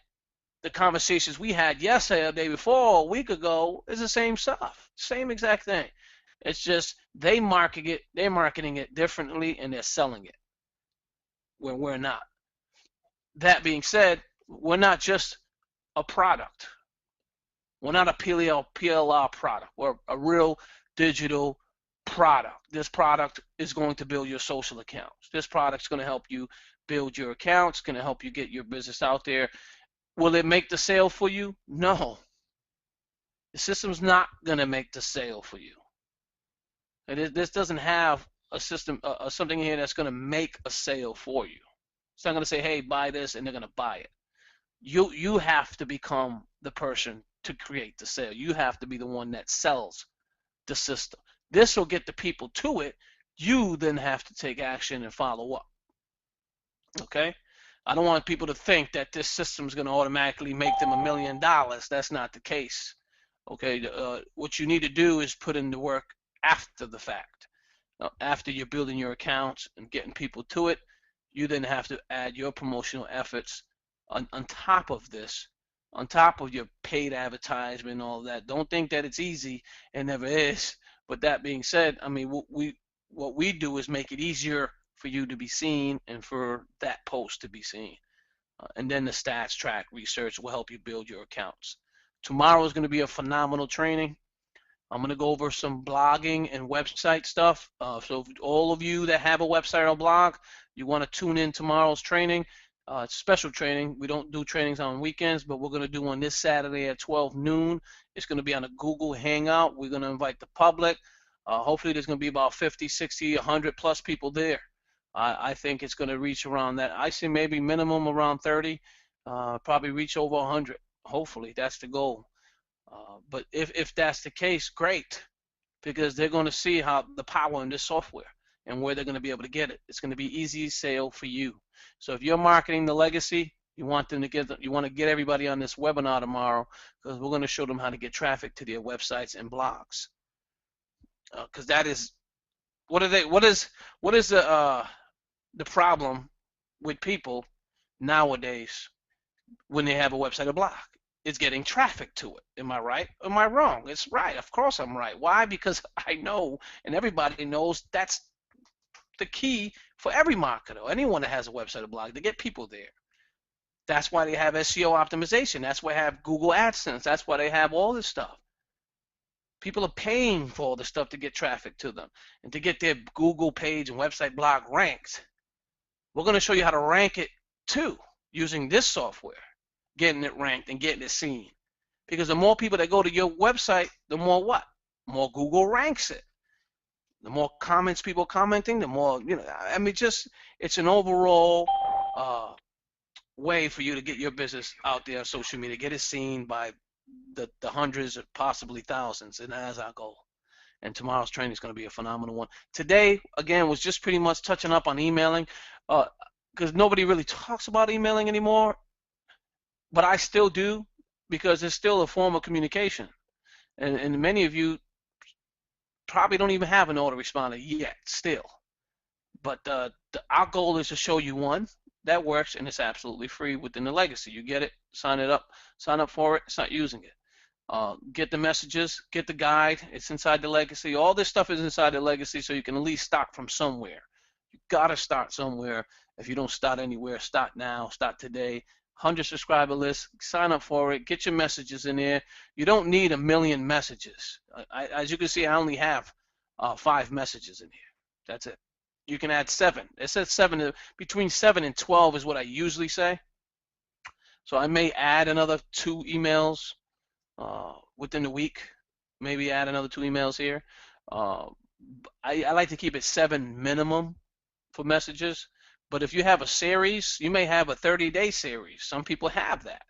Speaker 2: the conversations we had yesterday, or the day before, a week ago, is the same stuff, same exact thing. It's just they're marketing it differently, and they're selling it where we're not. That being said, we're not just a product. We're not a PLR product. We're a real digital product. This product is going to build your social accounts. This product's going to help you build your accounts, going to help you get your business out there. Will it make the sale for you? No. The system's not going to make the sale for you. This doesn't have a system, something here that's going to make a sale for you. It's not going to say, hey, buy this, and they're going to buy it. You have to become the person to create the sale. You have to be the one that sells the system. This will get the people to it. You then have to take action and follow up. Okay? I don't want people to think that this system is going to automatically make them $1 million. That's not the case. Okay? What you need to do is put in the work after the fact. After you're building your accounts and getting people to it, you then have to add your promotional efforts on top of this, on top of your paid advertisement and all that. Don't think that it's easy. It never is. But that being said, I mean, what we do is make it easier for you to be seen and for that post to be seen. And then the stats track research will help you build your accounts. Tomorrow is going to be a phenomenal training. I'm going to go over some blogging and website stuff. So all of you that have a website or blog, you want to tune in tomorrow's training. It's special training. We don't do trainings on weekends, but we're going to do one this Saturday at 12 noon. It's going to be on a Google Hangout. We're going to invite the public. Hopefully there's going to be about 50, 60, 100 plus people there. I think it's going to reach around that. I see maybe minimum around 30, probably reach over 100. Hopefully that's the goal. But if that's the case, great, because they're going to see how the power in this software and where they're going to be able to get it. It's going to be easy sale for you. So if you're marketing the legacy, you want to get everybody on this webinar tomorrow, because we're going to show them how to get traffic to their websites and blogs. Because that is what is the problem with people nowadays when they have a website or blog? It's getting traffic to it. Am I right? Am I wrong? It's right. Of course I'm right. Why? Because I know, and everybody knows, that's the key for every marketer, anyone that has a website or blog, to get people there. That's why they have SEO optimization. That's why they have Google AdSense. That's why they have all this stuff. People are paying for all this stuff to get traffic to them and to get their Google page and website blog ranked. We're going to show you how to rank it too using this software, getting it ranked and getting it seen. Because the more people that go to your website, the more what? More Google ranks it. The more comments people commenting, the more, I mean, just, it's an overall way for you to get your business out there on social media, get it seen by the hundreds or possibly thousands, and that's our goal. And tomorrow's training is going to be a phenomenal one. Today, again, was just pretty much touching up on emailing, because nobody really talks about emailing anymore, but I still do, because it's still a form of communication. And many of you probably don't even have an autoresponder yet still. But our goal is to show you one that works, and it's absolutely free within the legacy. You get it, sign up for it, start using it. Get the messages, get the guide, it's inside the legacy. All this stuff is inside the legacy, so you can at least start from somewhere. You gotta start somewhere. If you don't start anywhere, start now, start today. 100 subscriber list, sign up for it, get your messages in there. You don't need 1 million messages. As you can see, I only have 5 messages in here. That's it. You can add 7. It says 7, between 7 and 12 is what I usually say. So I may add another 2 emails within the week. Maybe add another 2 emails here. I like to keep it 7 minimum for messages. But if you have a series, you may have a 30-day series. Some people have that.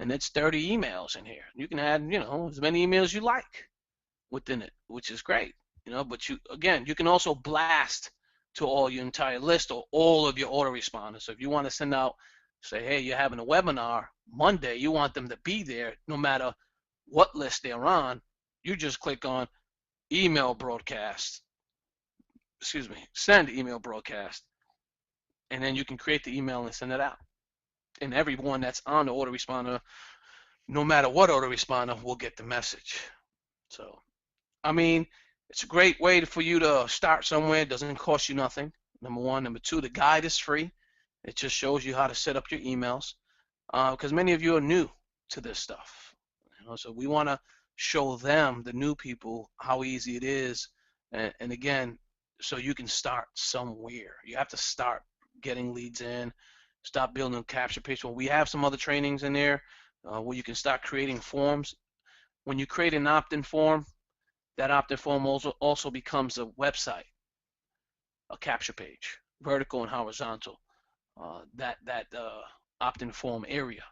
Speaker 2: And it's 30 emails in here. You can add, as many emails you like within it, which is great. But you can also blast to all your entire list or all of your autoresponders. So if you want to send out, say, hey, you're having a webinar Monday, you want them to be there no matter what list they're on, you just click on email broadcast. Send email broadcast. And then you can create the email and send it out. And everyone that's on the autoresponder, no matter what autoresponder, will get the message. So, I mean, it's a great way for you to start somewhere. It doesn't cost you nothing, number one. Number two, the guide is free. It just shows you how to set up your emails, because many of you are new to this stuff. So we want to show them, the new people, how easy it is. And again, so you can start somewhere. You have to start getting leads in, stop building a capture page. Well, we have some other trainings in there where you can start creating forms. when you create an opt-in form, that opt-in form also becomes a website, a capture page, vertical and horizontal. That opt-in form area.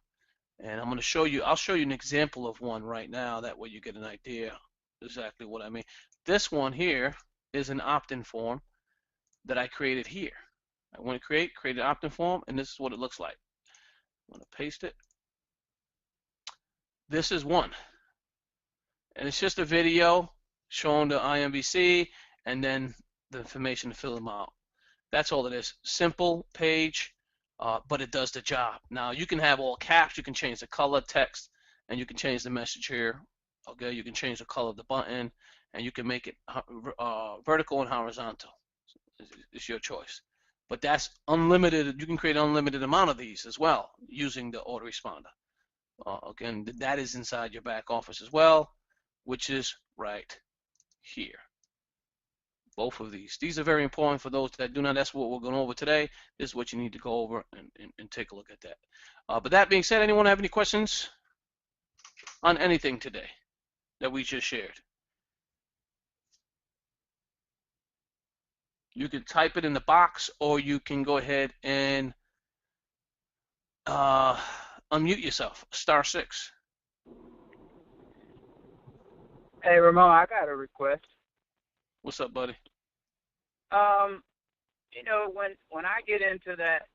Speaker 2: And I'm going to show you, I'll show you an example of one right now. That way you get an idea exactly what I mean. This one here is an opt-in form that I created here. I want to create an opt-in form, and this is what it looks like. I'm going to paste it. This is one. And it's just a video showing the IMVC and then the information to fill them out. That's all it is. Simple page, but it does the job. Now you can have all caps, you can change the color, text, and you can change the message here. Okay, you can change the color of the button, and you can make it vertical and horizontal. It's your choice. But that's unlimited. You can create an unlimited amount of these as well using the autoresponder. Again, that is inside your back office as well, which is right here. Both of these. These are very important for those that do not. That's what we're going over today. This is what you need to go over and take a look at that. But that being said, anyone have any questions on anything today that we just shared? You can type it in the box, or you can go ahead and unmute yourself. *6.
Speaker 3: Hey, Ramon, I got a request.
Speaker 2: What's up, buddy?
Speaker 3: You know, when I get into that,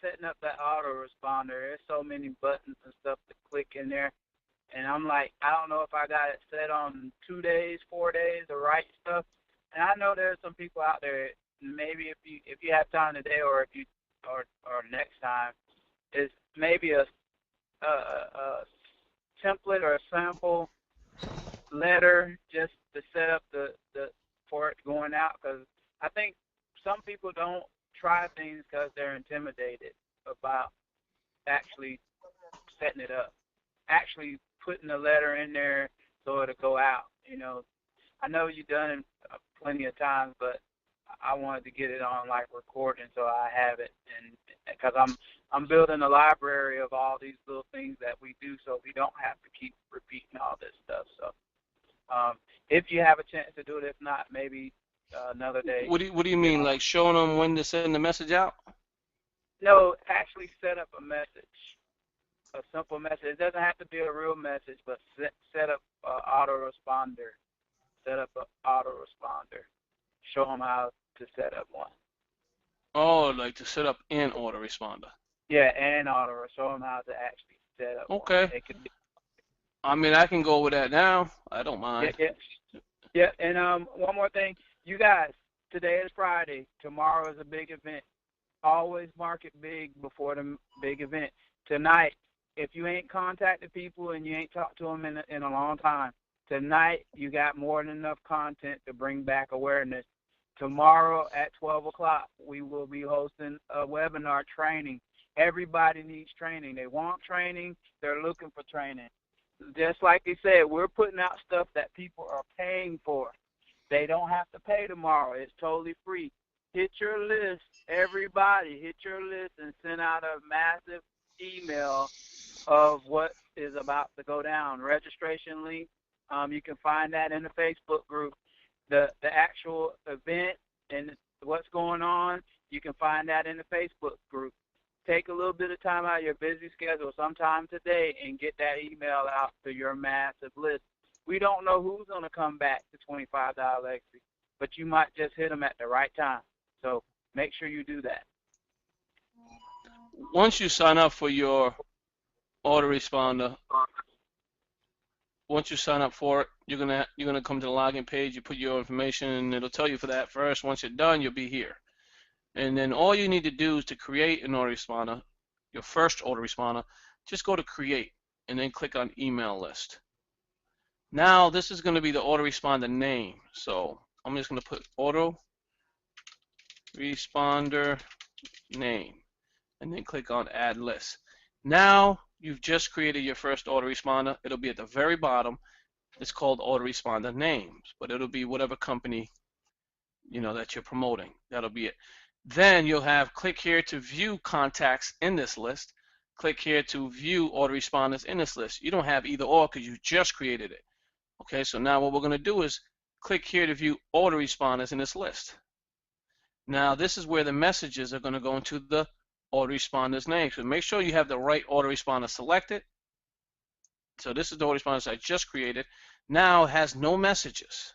Speaker 3: setting up that autoresponder, there's so many buttons and stuff to click in there. And I'm like, I don't know if I got it set on 2 days, 4 days, the right stuff. And I know there's some people out there, maybe if you have time today or if you or next time, is maybe a template or a sample letter just to set up the for it going out, because I think some people don't try things because they're intimidated about actually setting it up, actually putting the letter in there so it'll go out. You know, I know you've done it plenty of times, but I wanted to get it on like recording so I have it, and because I'm building a library of all these little things that we do, so we don't have to keep repeating all this stuff. So if you have a chance to do it, if not, maybe another day.
Speaker 2: What do you mean, like showing them when to send the message out?
Speaker 3: No, actually set up a message, a simple message. It doesn't have to be a real message, but set up an autoresponder. Set up an autoresponder. Show them how to set up one.
Speaker 2: Oh, like to set up an autoresponder.
Speaker 3: Yeah, and show them how to actually set up
Speaker 2: okay.
Speaker 3: One.
Speaker 2: I mean, I can go with that now. I don't mind.
Speaker 3: Yeah. And one more thing. You guys, today is Friday. Tomorrow is a big event. Always mark it big before the big event. Tonight, if you ain't contacted people and you ain't talked to them in a long time, tonight you got more than enough content to bring back awareness. Tomorrow at 12 o'clock, we will be hosting a webinar training. Everybody needs training. They want training. They're looking for training. Just like they said, we're putting out stuff that people are paying for. They don't have to pay tomorrow. It's totally free. Hit your list, everybody. Hit your list and send out a massive email of what is about to go down. Registration link. You can find that in the Facebook group. The actual event and what's going on, you can find that in the Facebook group. Take a little bit of time out of your busy schedule sometime today and get that email out to your massive list. We don't know who's going to come back to $25 extra, but you might just hit them at the right time. So make sure you do that.
Speaker 2: Once you sign up for your autoresponder, once you sign up for it, you're gonna come to the login page. You put your information, and it'll tell you for that first. Once you're done, you'll be here. And then all you need to do is to create an autoresponder, your first autoresponder. Just go to create and then click on email list. Now this is going to be the autoresponder name. So I'm just going to put autoresponder name and then click on add list. Now you've just created your first autoresponder. It'll be at the very bottom. It's called autoresponder names, but it'll be whatever company that you're promoting. That'll be it. Then you'll have click here to view contacts in this list. Click here to view autoresponders in this list. You don't have either or because you just created it. Okay, so now what we're going to do is click here to view autoresponders in this list. Now this is where the messages are going to go into the autoresponders name. So make sure you have the right autoresponder selected. So this is the autoresponders I just created. Now it has no messages.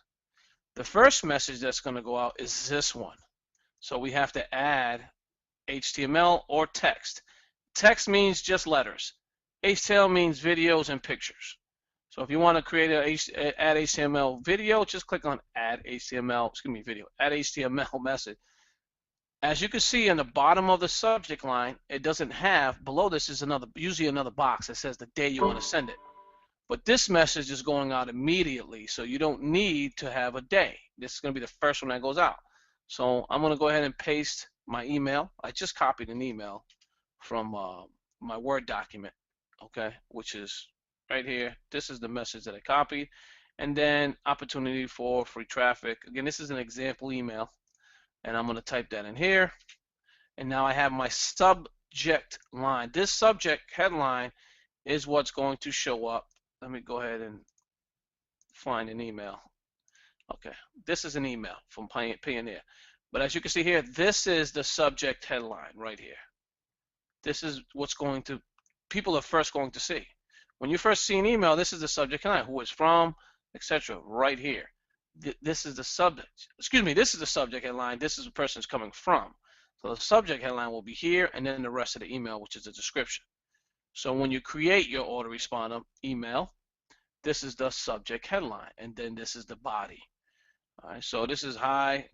Speaker 2: The first message that's going to go out is this one. So we have to add HTML or text. Text means just letters. HTML means videos and pictures. So if you want to create a add HTML video, just click on add HTML, video, add HTML message. As you can see in the bottom of the subject line, it doesn't have, below this is usually another box that says the day you want to send it. But this message is going out immediately, so you don't need to have a day. This is going to be the first one that goes out. So I'm going to go ahead and paste my email. I just copied an email from my Word document, okay, which is right here. This is the message that I copied. And then opportunity for free traffic. Again, this is an example email. And I'm going to type that in here. And now I have my subject line. This subject headline is what's going to show up. Let me go ahead and find an email. Okay, this is an email from Pioneer. But as you can see here, this is the subject headline right here. This is what's people are first going to see. When you first see an email, this is the subject headline, who it's from, etc. right here. This is the subject. This is the subject headline. This is the person it's coming from. So the subject headline will be here, and then the rest of the email, which is the description. So when you create your autoresponder email, this is the subject headline, and then this is the body. All right. So this is hi,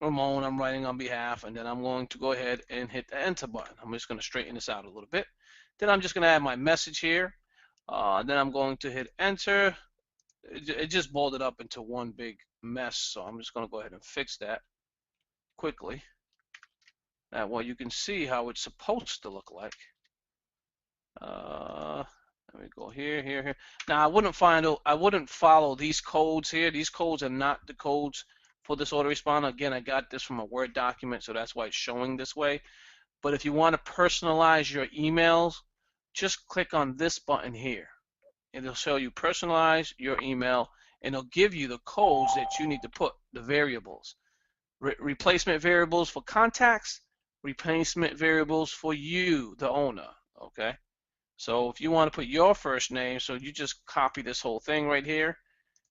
Speaker 2: Ramon. I'm writing on behalf, and then I'm going to go ahead and hit the enter button. I'm just going to straighten this out a little bit. Then I'm just going to add my message here. Then I'm going to hit enter. It just balled it up into one big mess, so I'm just going to go ahead and fix that quickly. That way you can see how it's supposed to look like. Let me go here. Now I wouldn't follow these codes here. These codes are not the codes for this autoresponder. Again, I got this from a Word document, so that's why it's showing this way. But if you want to personalize your emails, just click on this button here. It'll show you personalize your email, and it'll give you the codes that you need to put, the variables. Replacement variables for contacts, replacement variables for you, the owner, okay? So if you want to put your first name, so you just copy this whole thing right here.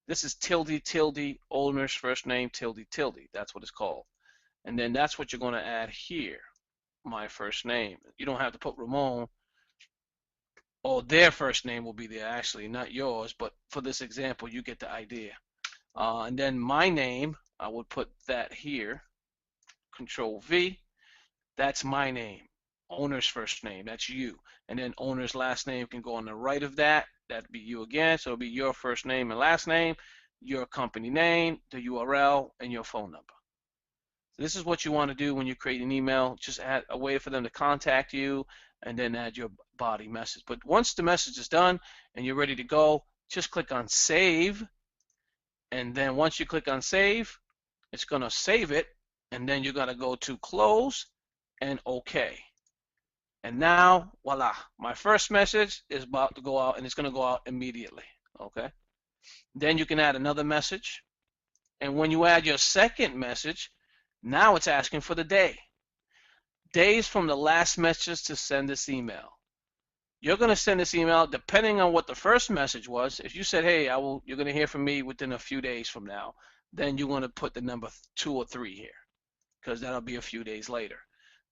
Speaker 2: This is tilde, owner's first name, tilde. That's what it's called. And then that's what you're going to add here, my first name. You don't have to put Ramon. Or their first name will be there, actually, not yours, but for this example, you get the idea. And then my name, I would put that here, Control V. That's my name, owner's first name, that's you. And then owner's last name can go on the right of that. That'd be you again, so it'll be your first name and last name, your company name, the URL, and your phone number. So this is what you want to do when you create an email. Just add a way for them to contact you, and then add your body message. But once the message is done and you're ready to go, just click on save. And then once you click on save, it's going to save it. And then you're going to go to close and OK. And now, voila, my first message is about to go out, and it's going to go out immediately. Okay. Then you can add another message. And when you add your second message, now it's asking for the day. Days from the last message to send this email. You're going to send this email depending on what the first message was. If you said, hey, you're going to hear from me within a few days from now, then you're going to put the number 2 or 3 here, because that'll be a few days later.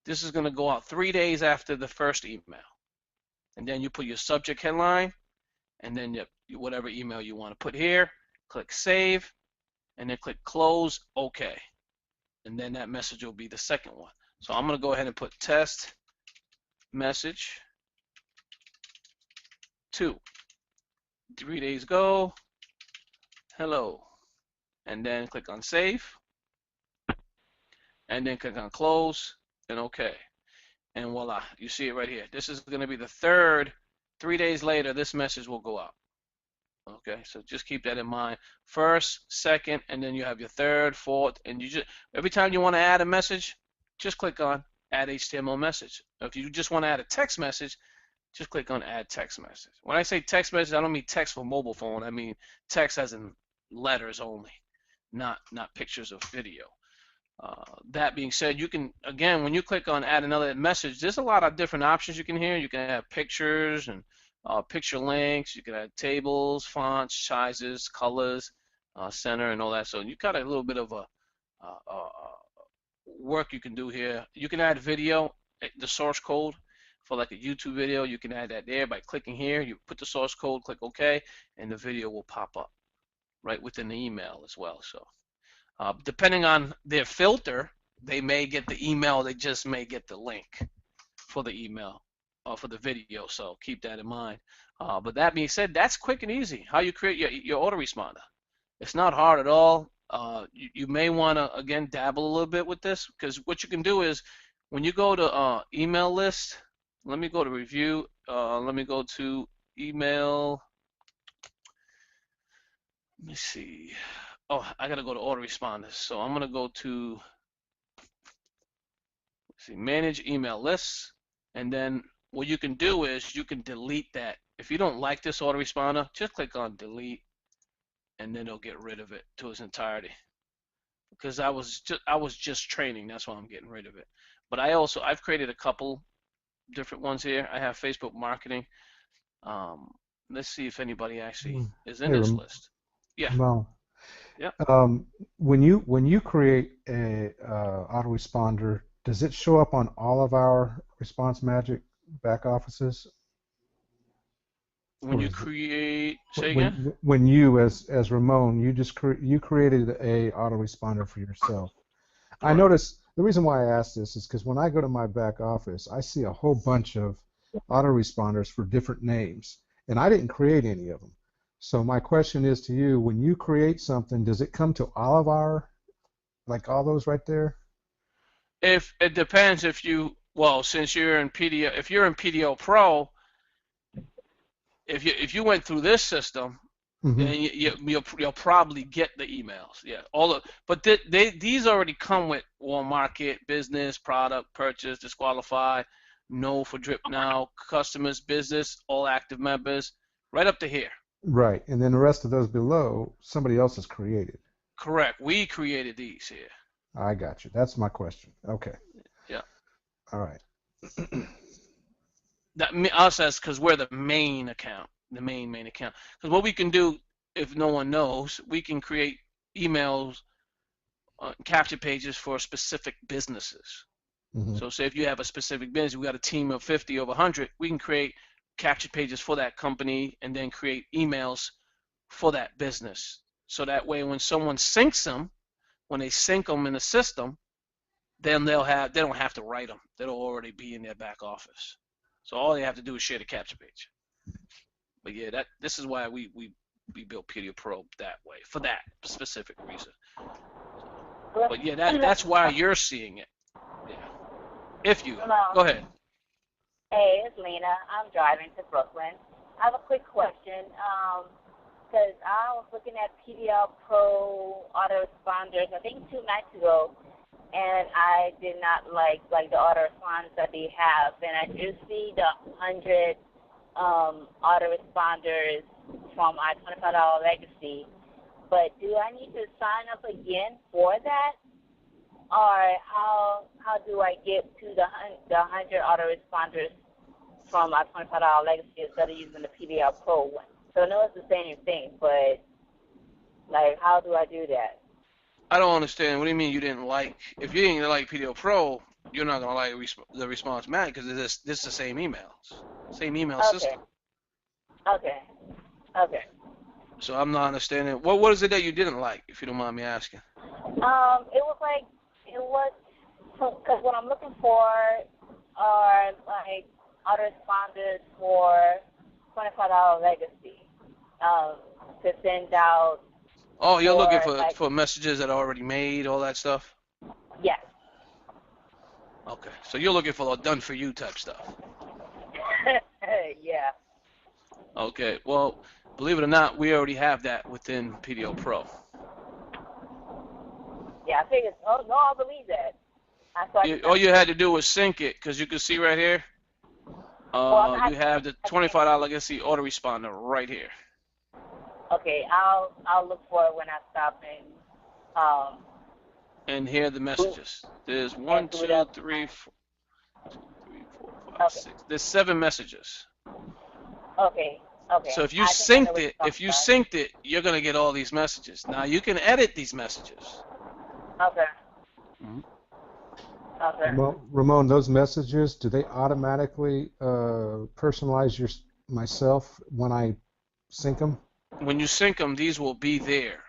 Speaker 2: This is going to go out 3 days after the first email. And then you put your subject headline, and then whatever email you want to put here. Click save, and then click close, OK. And then that message will be the second one. So I'm going to go ahead and put test message 2. 3 days ago, hello. And then click on save. And then click on close and OK. And voila, you see it right here. This is going to be the third. 3 days later, this message will go out. Okay, so just keep that in mind. First, second, and then you have your third, fourth, and you just every time you want to add a message, just click on add HTML message. If you just want to add a text message, just click on add text message. When I say text message, I don't mean text for mobile phone. I mean text as in letters only, not pictures of video. That being said, you can, again, when you click on add another message, there's a lot of different options you can hear. You can have pictures and picture links. You can add tables, fonts, sizes, colors, center, and all that. So you got a little bit of a work you can do here. You can add video, the source code for like a YouTube video. You can add that there by clicking here. You put the source code, click OK, and the video will pop up right within the email as well. So depending on their filter, they may get the email, they just may get the link for the email or for the video. So keep that in mind. But that being said, that's quick and easy. How you create your autoresponder. It's not hard at all. You may want to, again, dabble a little bit with this, because what you can do is when you go to email list, let me go to review. Let me go to email. Let me see. Oh, I got to go to autoresponders. So I'm going to go to, let's see, manage email lists. And then what you can do is you can delete that. If you don't like this autoresponder, just click on delete, and then it'll get rid of it to its entirety. Because I was just training, that's why I'm getting rid of it. But I've created a couple different ones here. I have Facebook marketing. Let's see if anybody actually is in this list. Yeah.
Speaker 4: Well,
Speaker 2: Yeah.
Speaker 4: when you create a autoresponder, does it show up on all of our Response-Magic back offices?
Speaker 2: When you create, say again?
Speaker 4: When you, as Ramon, you created a autoresponder for yourself. I noticed the reason why I asked this is because when I go to my back office, I see a whole bunch of autoresponders for different names, and I didn't create any of them. So my question is to you: when you create something, does it come to all of our, like all those right there?
Speaker 2: If it depends if you, well, since you're in PDO, if you're in PDO Pro, if you went through this system, then you'll probably get the emails. Yeah, but these already come with warm market, business, product, purchase, disqualify, no for drip now, customers, business, all active members, right up to here.
Speaker 4: Right, and then the rest of those below, somebody else has created.
Speaker 2: Correct. We created these here.
Speaker 4: I got you. That's my question. Okay.
Speaker 2: Yeah.
Speaker 4: All right.
Speaker 2: That us as, because we're the main account, the main account. Because what we can do, if no one knows, we can create emails, capture pages for specific businesses. So say if you have a specific business, we got a team of 50 over 100, we can create capture pages for that company and then create emails for that business. So that way when someone syncs them, when they sync them in the system, then they don't have to write them. They'll already be in their back office. So all they have to do is share the capture page. But yeah, this is why we built PDO Pro that way, for that specific reason. But yeah, that's why you're seeing it. Yeah. If you go ahead.
Speaker 5: Hey, it's Lena. I'm driving to Brooklyn. I have a quick question. Because I was looking at PDL Pro autoresponders, I think 2 nights ago, and I did not like the autoresponders that they have. And I do see the 100 autoresponders from our $25 legacy. But do I need to sign up again for that? Or how do I get to the 100 autoresponders from our $25 legacy instead of using the PDL Pro one? So I know it's the same thing, but like, how do I do that?
Speaker 2: I don't understand. What do you mean you didn't like? If you didn't like PDO Pro, you're not gonna like the Response-Magic because this is the same emails, same email system.
Speaker 5: Okay.
Speaker 2: So I'm not understanding. What is it that you didn't like, if you don't mind me asking?
Speaker 5: It was because what I'm looking for are like autoresponders for $25 legacy to send out.
Speaker 2: Oh, you're looking for messages that are already made, all that stuff?
Speaker 5: Yes.
Speaker 2: Okay, so you're looking for done for you type stuff.
Speaker 5: Yeah.
Speaker 2: Okay, well, believe it or not, we already have that within PDO Pro.
Speaker 5: Yeah, I figured. Oh no, I believe that.
Speaker 2: All you had to do was sync it, because you can see right here,
Speaker 5: I'm
Speaker 2: You have the $25 legacy autoresponder right here.
Speaker 5: okay. I'll look for it when I stop
Speaker 2: And here are the messages. There's one,
Speaker 5: and boot
Speaker 2: two,
Speaker 5: up.
Speaker 2: three, four, 5,
Speaker 5: Okay.
Speaker 2: 6. There's 7 messages.
Speaker 5: Okay. Okay.
Speaker 2: So if you
Speaker 5: I think I know
Speaker 2: synced
Speaker 5: what
Speaker 2: it,
Speaker 5: you're
Speaker 2: if you
Speaker 5: talking
Speaker 2: synced it, you're gonna get all these messages. Now you can edit these messages.
Speaker 5: about. Okay.
Speaker 2: Mhm.
Speaker 5: Okay.
Speaker 4: Ramon, those messages, do they automatically personalize myself when I sync them?
Speaker 2: When you sync them, these will be there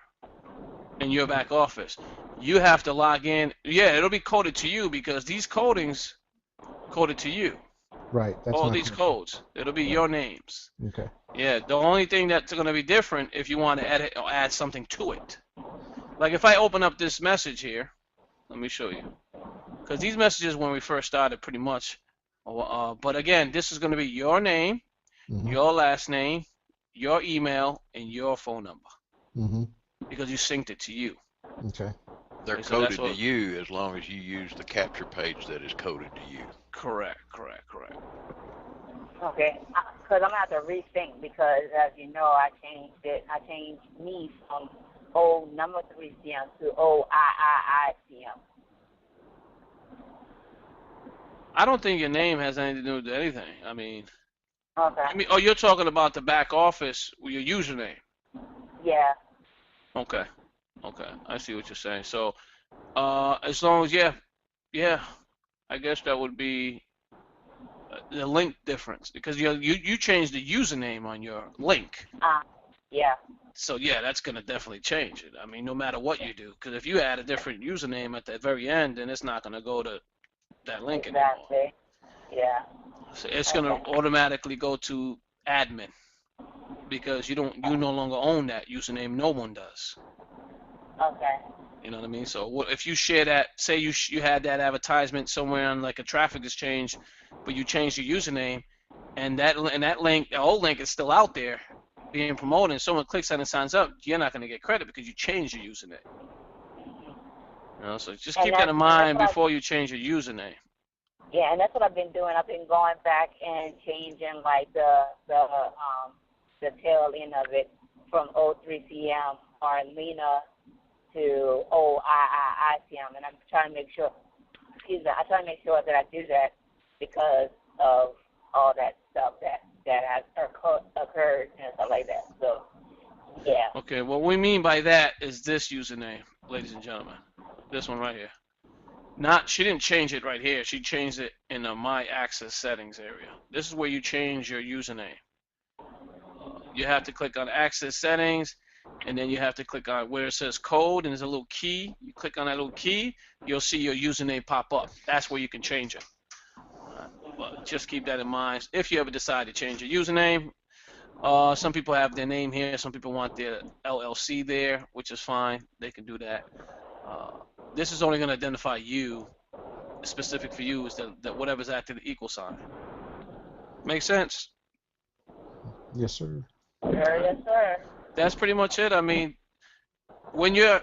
Speaker 2: in your back office. You have to log in. Yeah, it'll be coded to you because these codings coded to you.
Speaker 4: Right, that's
Speaker 2: All
Speaker 4: my
Speaker 2: these
Speaker 4: question.
Speaker 2: codes, it'll be
Speaker 4: Right.
Speaker 2: your names.
Speaker 4: Okay.
Speaker 2: Yeah, the only thing that's going to be different if you want to edit or add something to it. Like if I open up this message here, let me show you. Because these messages when we first started pretty much. But again, this is going to be your name,
Speaker 4: Mm-hmm.
Speaker 2: your last name, your email, and your phone number.
Speaker 4: Mm-hmm.
Speaker 2: Because you synced it to you.
Speaker 4: Okay.
Speaker 6: They're
Speaker 2: Okay, so that's
Speaker 6: coded to
Speaker 2: what,
Speaker 6: you as long as you use the capture page that is coded to you.
Speaker 2: correct.
Speaker 5: Okay. Because I'm gonna have to rethink because, as you know, I changed it. I changed me from old number 3CM to old IIICM.
Speaker 2: I don't think your name has anything to do with anything. I mean,
Speaker 5: Okay.
Speaker 2: oh, you're talking about the back office with your username.
Speaker 5: Yeah.
Speaker 2: Okay, I see what you're saying. So, as long as yeah, I guess that would be the link difference because you changed the username on your link.
Speaker 5: Yeah.
Speaker 2: So yeah, that's gonna definitely change it. I mean, no matter what you do, because if you add a different username at the very end, then it's not gonna go to that link anymore.
Speaker 5: Exactly. Yeah.
Speaker 2: So it's gonna automatically go to admin because you no longer own that username. No one does.
Speaker 5: Okay.
Speaker 2: You know what I mean? So if you share that, say you had that advertisement somewhere on like a traffic exchange, but you changed your username, and that link, the old link is still out there being promoted, and someone clicks on it and signs up, you're not going to get credit because you changed your username. You know, so just keep that in mind before you change your username.
Speaker 5: Yeah, and that's what I've been doing. I've been going back and changing like the tail end of it from 03CM or Lena to IIICM, and I'm trying to make sure. I try to make sure that I do that because of all that stuff that has occurred and stuff like that. So, yeah.
Speaker 2: Okay, what we mean by that is this username, ladies and gentlemen. This one right here. She didn't change it right here. She changed it in the My Access settings area. This is where you change your username. You have to click on Access Settings, and then you have to click on where it says Code, and there's a little key. You click on that little key, you'll see your username pop up. That's where you can change it. But just keep that in mind. If you ever decide to change your username, some people have their name here. Some people want their LLC there, which is fine. They can do that. This is only going to identify you. Specific for you is that whatever's after the equal sign. Make sense?
Speaker 4: Yes, sir.
Speaker 5: Yes, sir.
Speaker 2: That's pretty much it. I mean, when you're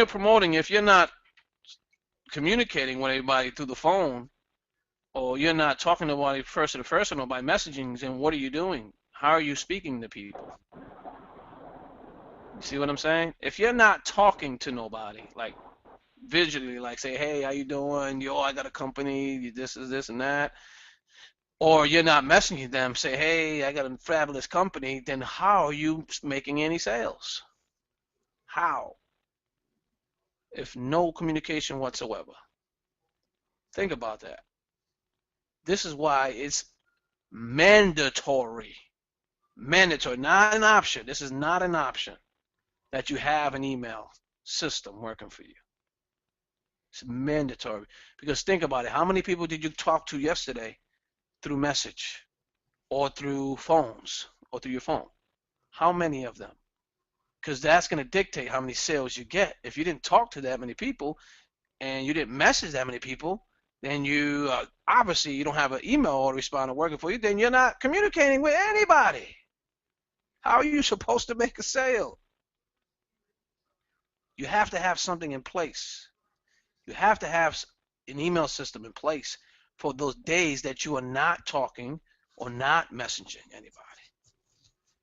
Speaker 2: promoting, if you're not communicating with anybody through the phone, or you're not talking to anybody person to person or by messaging, then what are you doing? How are you speaking to people? You see what I'm saying? If you're not talking to nobody, like visually, like say, hey, how you doing? Yo, I got a company, this is this and that. Or you're not messaging them, say, hey, I got a fabulous company, then how are you making any sales? How? If no communication whatsoever. Think about that. This is why it's mandatory. Mandatory, not an option. This is not an option that you have an email system working for you. It's mandatory. Because think about it. How many people did you talk to yesterday through message or through phones or through your phone? How many of them? Because that's going to dictate how many sales you get. If you didn't talk to that many people and you didn't message that many people, then you obviously you don't have an email autoresponder working for you, then you're not communicating with anybody. How are you supposed to make a sale? You have to have something in place. You have to have an email system in place for those days that you are not talking or not messaging anybody.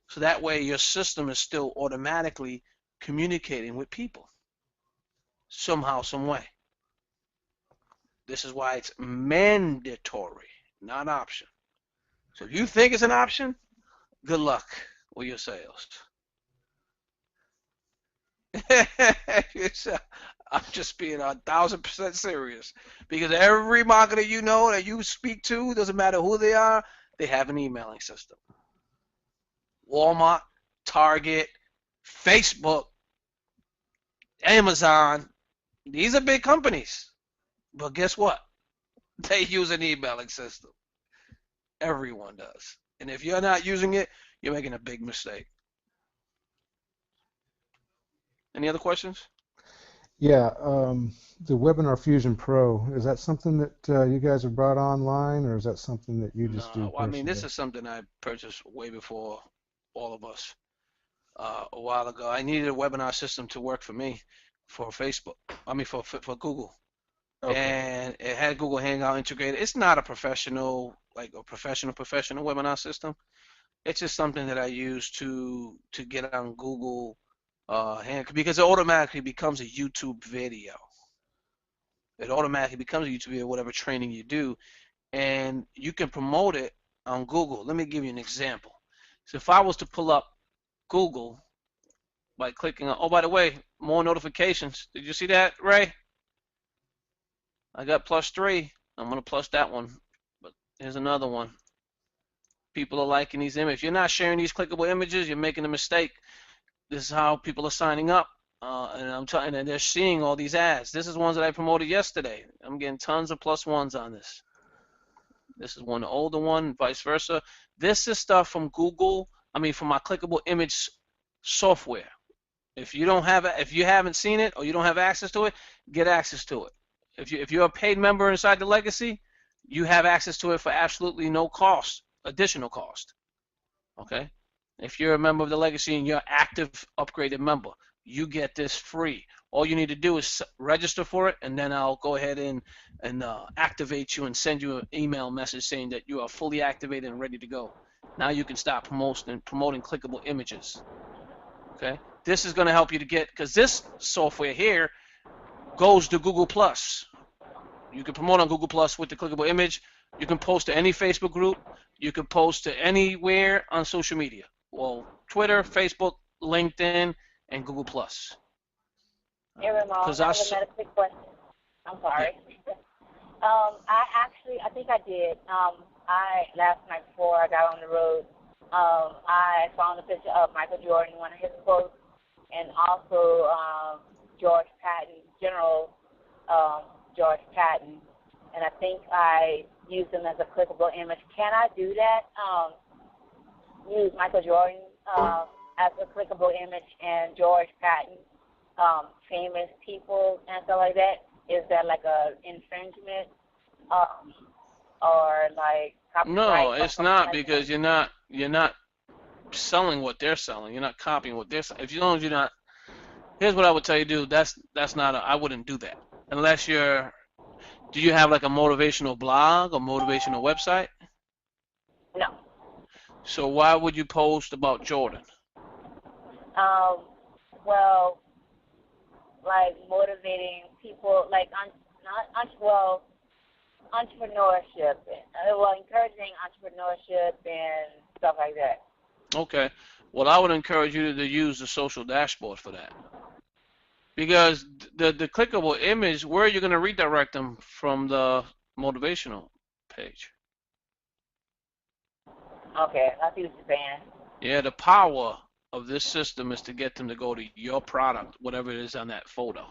Speaker 2: So that way your system is still automatically communicating with people somehow, some way. This is why it's mandatory, not option. So if you think it's an option, good luck with your sales. I'm just being 1,000% serious because every marketer you know that you speak to, doesn't matter who they are, they have an emailing system. Walmart, Target, Facebook, Amazon, these are big companies. But guess what? They use an emailing system. Everyone does. And if you're not using it, you're making a big mistake. Any other questions?
Speaker 4: Yeah, the Webinar Fusion Pro, is that something that you guys have brought online, or is that something that you just do
Speaker 2: No, I mean, this
Speaker 4: personally?
Speaker 2: is something I purchased way before all of us a while ago. I needed a webinar system to work for me for Facebook. I mean, for Google.
Speaker 4: Okay.
Speaker 2: And it had Google Hangout integrated. It's not a professional, like a professional webinar system. It's just something that I use to get on Google because it automatically becomes a YouTube video. It automatically becomes a YouTube video, whatever training you do, and you can promote it on Google. Let me give you an example. So if I was to pull up Google by clicking on, oh, by the way, more notifications. Did you see that, Ray? I got +3. I'm going to plus that one. But here's another one. People are liking these images. If you're not sharing these clickable images, you're making a mistake. This is how people are signing up. And I'm telling you, they're seeing all these ads. This is ones that I promoted yesterday. I'm getting tons of +1s on this. This is one older one, vice versa. This is stuff from Google. I mean, from my clickable image software. If you don't have it, if you haven't seen it or you don't have access to it, get access to it. If you're a paid member inside the Legacy, you have access to it for absolutely no cost, additional cost. Okay? If you're a member of the Legacy and you're an active upgraded member, you get this free. All you need to do is register for it, and then I'll go ahead and activate you and send you an email message saying that you are fully activated and ready to go. Now you can start promoting clickable images. Okay? This is going to help you to get, because this software here goes to Google+. You can promote on Google+ with the clickable image. You can post to any Facebook group. You can post to anywhere on social media. Well, Twitter, Facebook, LinkedIn, and Google+.
Speaker 5: Hey, Ramon, I have another quick question. I'm sorry.
Speaker 2: Yeah.
Speaker 5: I think I did. Last night before I got on the road, I found a picture of Michael Jordan, one of his quotes, and also George Patton, General George Patton, and I think I used them as a clickable image. Can I do that? Use Michael Jordan as a clickable image and George Patton, famous people and stuff like that? Is that like a infringement or like copyright?
Speaker 2: No, it's not, because you're not selling what they're selling. You're not copying what they're selling. As long as you're not, here's what I would tell you to do. That's not I wouldn't do that unless you're. Do you have like a motivational blog or motivational website?
Speaker 5: No.
Speaker 2: So why would you post about Jordan?
Speaker 5: Well, like motivating people, like entrepreneurship, encouraging entrepreneurship and stuff like that.
Speaker 2: Okay. Well, I would encourage you to use the social dashboard for that. Because the clickable image, where are you going to redirect them from the motivational page?
Speaker 5: Okay, I see what you're saying.
Speaker 2: Yeah, the power of this system is to get them to go to your product, whatever it is on that photo.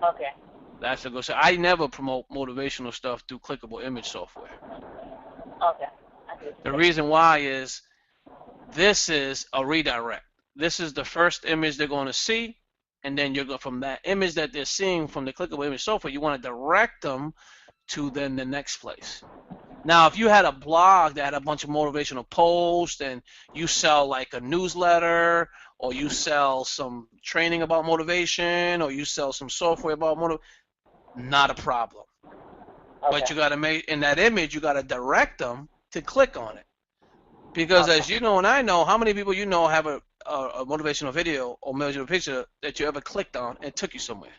Speaker 5: Okay.
Speaker 2: That's a good. So I never promote motivational stuff through clickable image software.
Speaker 5: Okay. I see what you're
Speaker 2: The
Speaker 5: saying.
Speaker 2: reason why is this is a redirect. This is the first image they're going to see, and then you're going from that image that they're seeing from the clickable image software, you want to direct them to then the next place. Now, if you had a blog that had a bunch of motivational posts and you sell like a newsletter, or you sell some training about motivation, or you sell some software about motivation, not a problem. But
Speaker 5: Okay.
Speaker 2: you gotta make in that image, you gotta direct them to click on it. Because
Speaker 5: Okay.
Speaker 2: as you know and I know, how many people you know have a motivational video or motivational picture that you ever clicked on and took you somewhere?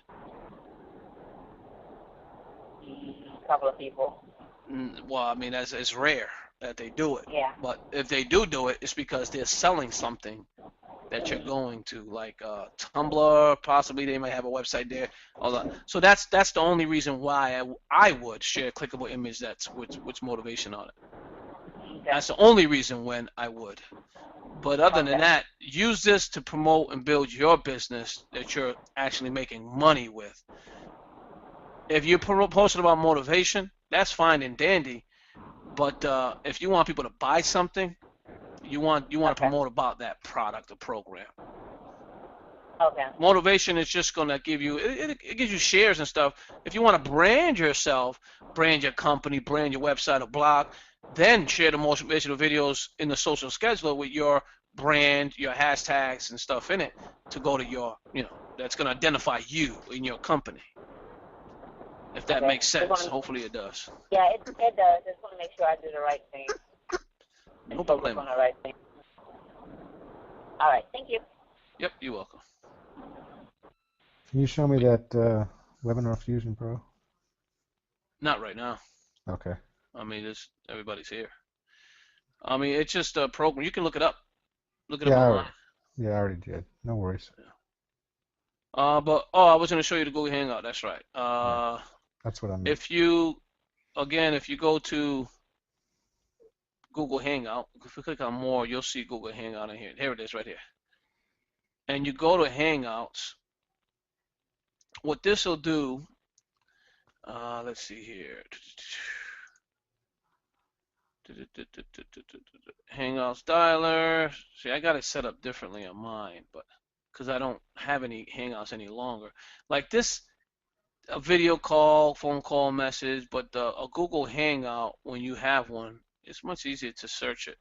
Speaker 5: A couple of people.
Speaker 2: Well, I mean, it's rare that they do it.
Speaker 5: Yeah.
Speaker 2: But if they do it, it's because they're selling something that you're going to, like Tumblr. Possibly they might have a website there. All that. So that's the only reason why I would share a clickable image that's with motivation on it.
Speaker 5: Okay.
Speaker 2: That's the only reason when I would. But other than
Speaker 5: Okay.
Speaker 2: that, use this to promote and build your business that you're actually making money with. If you're posting about motivation, that's fine and dandy. But if you want people to buy something, you want to
Speaker 5: Okay.
Speaker 2: promote about that product or program.
Speaker 5: Okay.
Speaker 2: Motivation is just going to give you it gives you shares and stuff. If you want to brand yourself, brand your company, brand your website or blog, then share the motivational videos in the social scheduler with your brand, your hashtags and stuff in it to go to your, that's going to identify you in your company. If that
Speaker 5: Okay.
Speaker 2: makes sense. Hopefully it does.
Speaker 5: Yeah, it does. Just want to make sure I do the right thing.
Speaker 2: No
Speaker 5: Focus
Speaker 2: problema.
Speaker 5: on the right thing. All right. Thank you.
Speaker 2: Yep, you're welcome.
Speaker 4: Can you show me that Webinar Fusion Pro?
Speaker 2: Not right now.
Speaker 4: Okay.
Speaker 2: I mean, everybody's here. I mean, it's just a program. You can look it up. Look it up online.
Speaker 4: I already did. No worries.
Speaker 2: I was going to show you the Google Hangout. That's right.
Speaker 4: That's what I meant.
Speaker 2: If you go to Google Hangout, if you click on more, you'll see Google Hangout in here. Here it is right here. And you go to Hangouts. What this will do, let's see here. Hangouts dialer. See, I got it set up differently on mine, but because I don't have any Hangouts any longer. Like this, a video call, phone call, message, but a Google Hangout, when you have one, it's much easier to search it.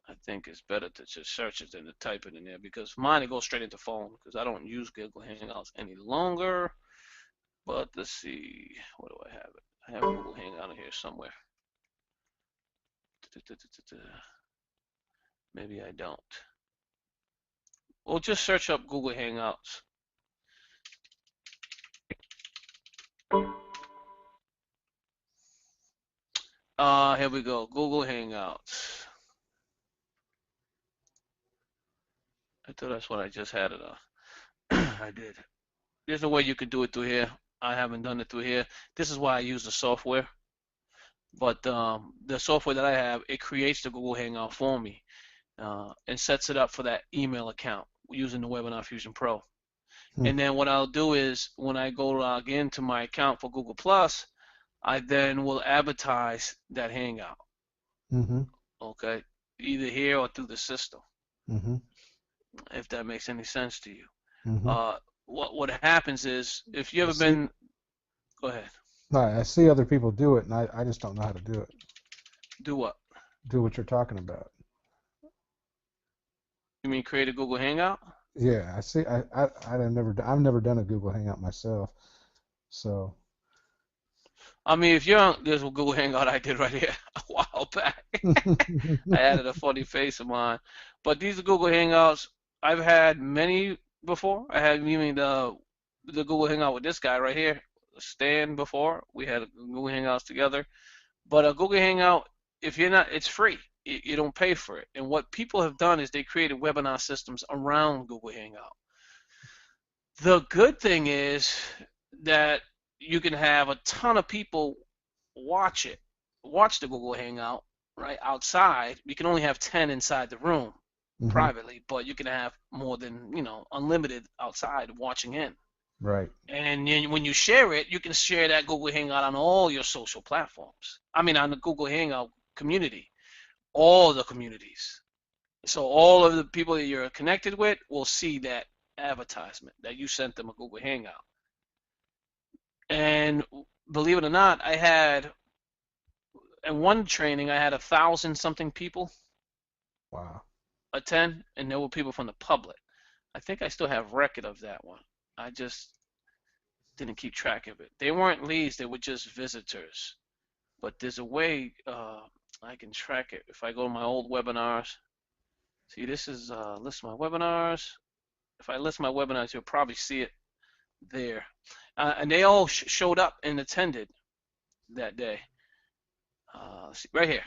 Speaker 2: I think it's better to just search it than to type it in there because mine it goes straight into phone because I don't use Google Hangouts any longer. But let's see, where do I have it? I have Google Hangout in here somewhere. Maybe I don't. Well, just search up Google Hangouts. Here we go. Google Hangouts. I thought that's what I just had it on. I did. There's a way you could do it through here. I haven't done it through here. This is why I use the software. But the software that I have, it creates the Google Hangout for me and sets it up for that email account using the Webinar Fusion Pro. And then what I'll do is when I go log into my account for Google Plus, I then will advertise that Hangout. Okay, either here or through the system. If that makes any sense to you. What happens is if you ever been, go ahead.
Speaker 4: No, I see other people do it, and I just don't know how to do it.
Speaker 2: Do what?
Speaker 4: Do what you're talking about.
Speaker 2: You mean create a Google Hangout?
Speaker 4: Yeah, I see. I've never done a Google Hangout myself, so.
Speaker 2: I mean, if you're on, there's a Google Hangout I did right here a while back. I added a funny face of mine, but these are Google Hangouts. I've had many before. I had even the Google Hangout with this guy right here, Stan. Before we had Google Hangouts together, but a Google Hangout, if you're not, it's free. You don't pay for it. And what people have done is they created webinar systems around Google Hangout. The good thing is that you can have a ton of people watch the Google Hangout right outside. You can only have 10 inside the room privately, but you can have more than, unlimited outside watching in.
Speaker 4: Right.
Speaker 2: And then when you share it, you can share that Google Hangout on all your social platforms. I mean, on the Google Hangout community, all the communities. So all of the people that you're connected with will see that advertisement that you sent them a Google Hangout. And believe it or not, I had, in one training, I had 1,000 something people.
Speaker 4: Wow.
Speaker 2: Attend, and there were people from the public. I think I still have record of that one. didn't keep track of it. They weren't leads, they were just visitors. But there's a way I can track it. If I go to my old webinars, see, this is list my webinars. If I list my webinars, you'll probably see it there. And they all showed up and attended that day. See, right here.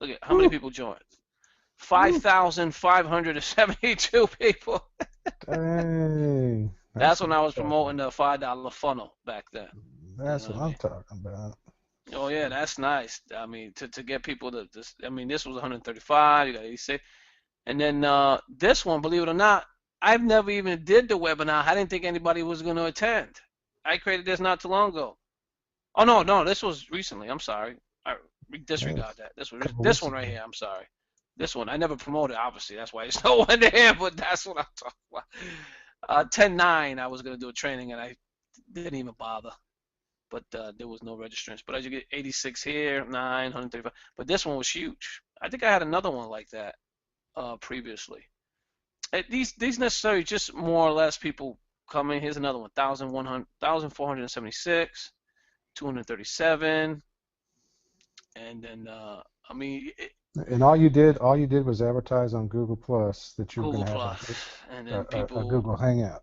Speaker 2: Look at how many people joined. 5,572 people.
Speaker 4: Dang.
Speaker 2: That's when
Speaker 4: what
Speaker 2: I
Speaker 4: I'm
Speaker 2: was
Speaker 4: talking
Speaker 2: promoting
Speaker 4: about.
Speaker 2: the $5 funnel back then.
Speaker 4: That's
Speaker 2: You know
Speaker 4: what
Speaker 2: what I
Speaker 4: I'm
Speaker 2: mean?
Speaker 4: talking about.
Speaker 2: Oh yeah, that's nice. I mean, to get people to this. I mean, this was 135. You got 86, and then this one, believe it or not, I've never even did the webinar. I didn't think anybody was going to attend. I created this not too long ago. Oh no, this was recently. I'm sorry. I disregard that.
Speaker 4: A couple
Speaker 2: This
Speaker 4: weeks
Speaker 2: one right
Speaker 4: ago.
Speaker 2: here. I'm sorry. This one I never promoted. Obviously, that's why it's no one there. But that's what I'm talking about. 10/9, I was going to do a training, and I didn't even bother. But there was no registrants. But as you get 86 here, 935. But this one was huge. I think I had another one like that previously. These necessarily just more or less people coming. Here's another one: 1,476, 237, and then I mean
Speaker 4: And all you did was advertise on Google Plus that you were going
Speaker 2: Google
Speaker 4: to have
Speaker 2: Plus, and then
Speaker 4: a
Speaker 2: people
Speaker 4: Google Hangout.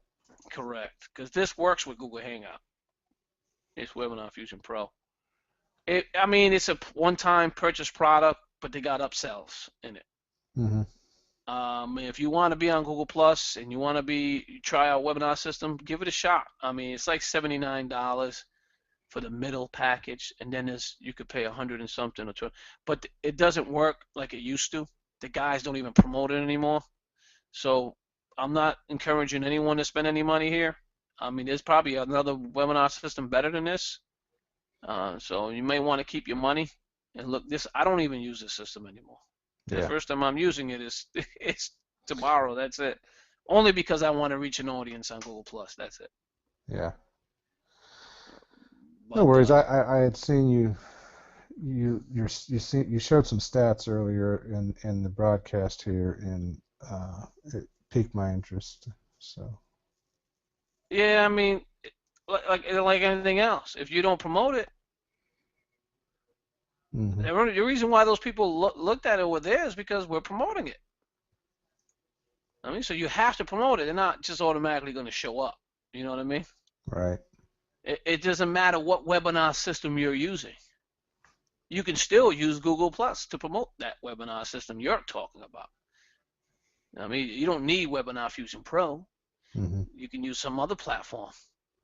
Speaker 2: correct because this works with Google Hangout. It's Webinar Fusion Pro. I mean, it's a one-time purchase product, but they got upsells in it.
Speaker 4: Hmm.
Speaker 2: If you want to be on Google Plus and you want to try out webinar system, give it a shot. I mean, it's like $79 for the middle package, and then you could pay 100 and something or 20, but it doesn't work like it used to. The guys don't even promote it anymore. So I'm not encouraging anyone to spend any money here. I mean, there's probably another webinar system better than this. So you may want to keep your money. And look, I don't even use this system anymore. The
Speaker 4: Yeah.
Speaker 2: first time I'm using it is it's tomorrow. That's it. Only because I want to reach an audience on Google Plus. That's it.
Speaker 4: Yeah.
Speaker 2: But,
Speaker 4: No worries. I had seen you showed some stats earlier in the broadcast here, and it piqued my interest. So.
Speaker 2: yeah, I mean, like anything else, if you don't promote it,
Speaker 4: Hmm.
Speaker 2: the reason why those people looked at it over there is because we're promoting it. I mean, so you have to promote it. They're not just automatically going to show up. You know what I mean?
Speaker 4: Right.
Speaker 2: It doesn't matter what webinar system you're using. You can still use Google Plus to promote that webinar system you're talking about. I mean, you don't need Webinar Fusion Pro.
Speaker 4: Hmm.
Speaker 2: You can use some other platform,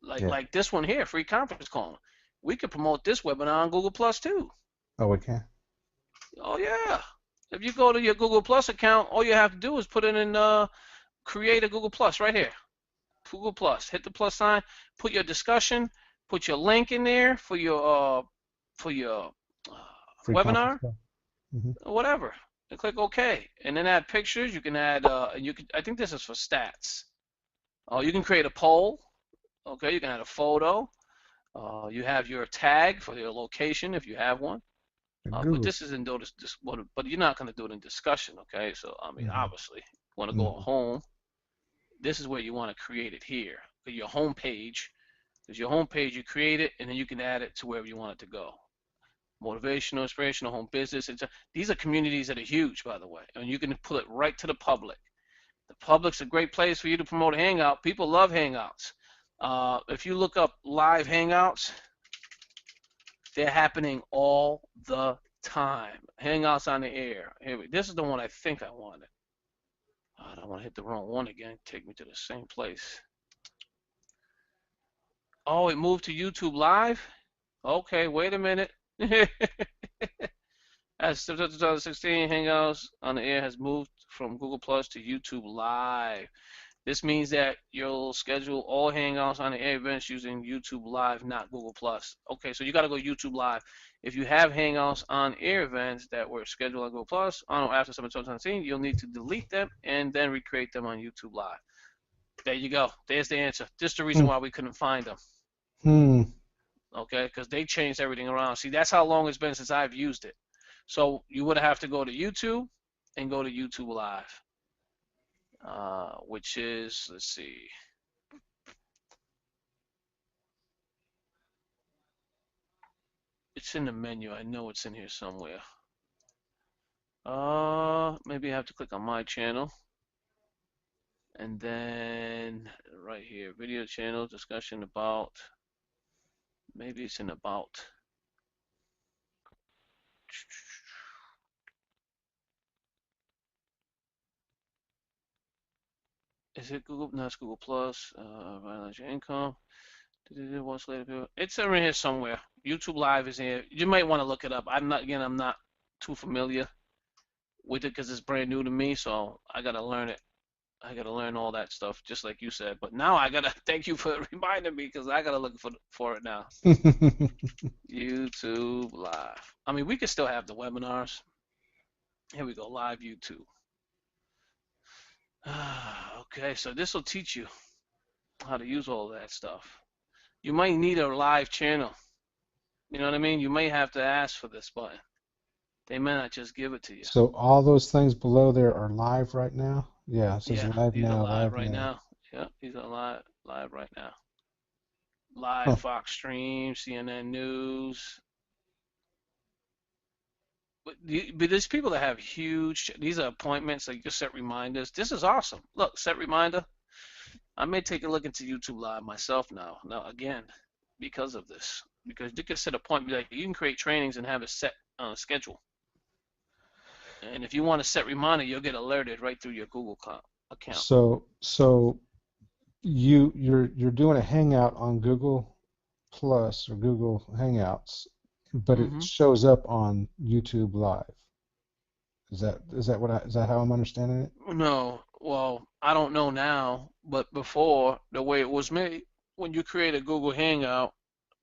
Speaker 4: Yeah.
Speaker 2: like this one here, free conference call. We could promote this webinar on Google Plus too.
Speaker 4: Oh, we can.
Speaker 2: Oh yeah. If you go to your Google Plus account, all you have to do is put it in create a Google Plus right here. Google Plus. Hit the plus sign. Put your discussion. Put your link in there for your
Speaker 4: Free conference
Speaker 2: webinar,
Speaker 4: call. Hmm.
Speaker 2: whatever. And click OK. And then add pictures. You can add. I think this is for stats. You can create a poll. Okay. You can add a photo. You have your tag for your location if you have one. But
Speaker 4: Google.
Speaker 2: this isn't but you're not going to do it in discussion. Okay. So I mean,
Speaker 4: Hmm.
Speaker 2: obviously, you want to go home. This is where you want to create it here. Your home page. Because your home page, you create it, and then you can add it to wherever you want it to go. Motivational, inspirational, home business. These are communities that are huge, by the way, and you can put it right to the public. The public's a great place for you to promote a Hangout. People love Hangouts. If you look up live Hangouts, they're happening all the time. Hangouts on the air. This is the one I think I wanted. I don't want to hit the wrong one again. Take me to the same place. Oh, it moved to YouTube Live? Okay, wait a minute. As 2016, Hangouts on the Air has moved from Google Plus to YouTube Live. This means that you'll schedule all Hangouts on the Air events using YouTube Live, not Google Plus. Okay, so you got to go YouTube Live. If you have Hangouts on Air events that were scheduled on Google Plus after 2017, you'll need to delete them and then recreate them on YouTube Live. There you go. There's the answer. This is the reason why we couldn't find them. Okay, because they changed everything around. See, that's how long it's been since I've used it. So you would have to go to YouTube and go to YouTube Live, which is, let's see. It's in the menu. I know it's in here somewhere. Maybe I have to click on my channel. And then right here, video channel, discussion about. Maybe it's in about. Is it Google? No, it's Google Plus. Manage your income. Watch later. It's in here somewhere. YouTube Live is here. You might want to look it up. I'm not too familiar with it because it's brand new to me, so I gotta learn it. I gotta learn all that stuff, just like you said. But now I gotta thank you for reminding me because I gotta look for it now. YouTube Live. I mean, we could still have the webinars. Here we go, live YouTube. Okay, so this will teach you how to use all that stuff. You might need a live channel. You know what I mean? You may have to ask for this button. They may not just give it to you.
Speaker 4: So all those things below there are live right now? Yeah, it says
Speaker 2: Yeah,
Speaker 4: live
Speaker 2: these are
Speaker 4: now,
Speaker 2: live
Speaker 4: live
Speaker 2: right
Speaker 4: now.
Speaker 2: now. Yeah, these are live right now. Live
Speaker 4: Huh.
Speaker 2: Fox Stream, CNN News. But there's people that have huge, these are appointments, like you can set reminders. This is awesome. Look, set reminder. I may take a look into YouTube Live myself now. Now, again, because of this. Because you can set appointments, like you can create trainings and have it set on a schedule. And if you want to set reminder, you'll get alerted right through your Google account.
Speaker 4: So you're doing a hangout on Google Plus or Google Hangouts, but it shows up on YouTube Live. Is that how I'm understanding it?
Speaker 2: No, well, I don't know now, but before, the way it was made, when you create a Google Hangout,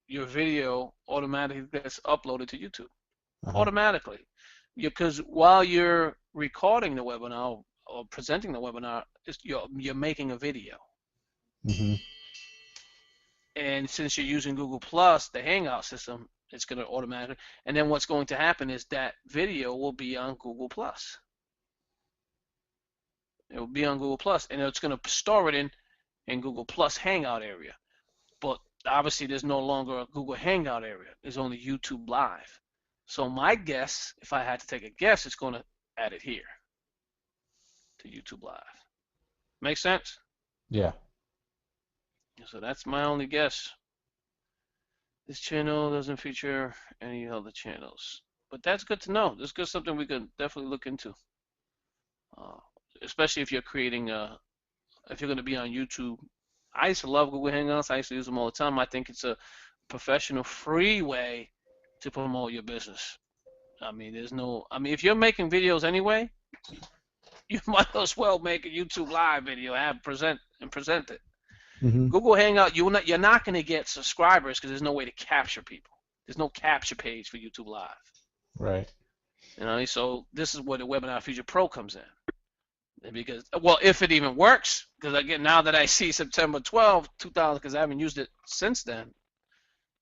Speaker 2: your video automatically gets uploaded to YouTube. Automatically. Because while you're recording the webinar or presenting the webinar, you're making a video. And since you're using Google Plus, the Hangout system, it's going to automatically. And then what's going to happen is that video will be on Google Plus. It will be on Google Plus, and it's going to store it in Google Plus Hangout area. But obviously, there's no longer a Google Hangout area. There's only YouTube Live. So my guess, if I had to take a guess, it's going to add it here to YouTube Live. Make sense?
Speaker 4: Yeah.
Speaker 2: So that's my only guess. This channel doesn't feature any other channels, but that's good to know. This is something we could definitely look into, especially if you're creating if you're going to be on YouTube. I used to love Google Hangouts. I used to use them all the time. I think it's a professional, free way to promote your business. I mean, if you're making videos anyway, you might as well make a YouTube Live video, present it. Google Hangout, you're not going to get subscribers because there's no way to capture people. There's no capture page for YouTube Live.
Speaker 4: Right.
Speaker 2: You know, so this is where the Webinar Feature Pro comes in. Because, well, if it even works, because again, now that I see September 12, 2000, because I haven't used it since then,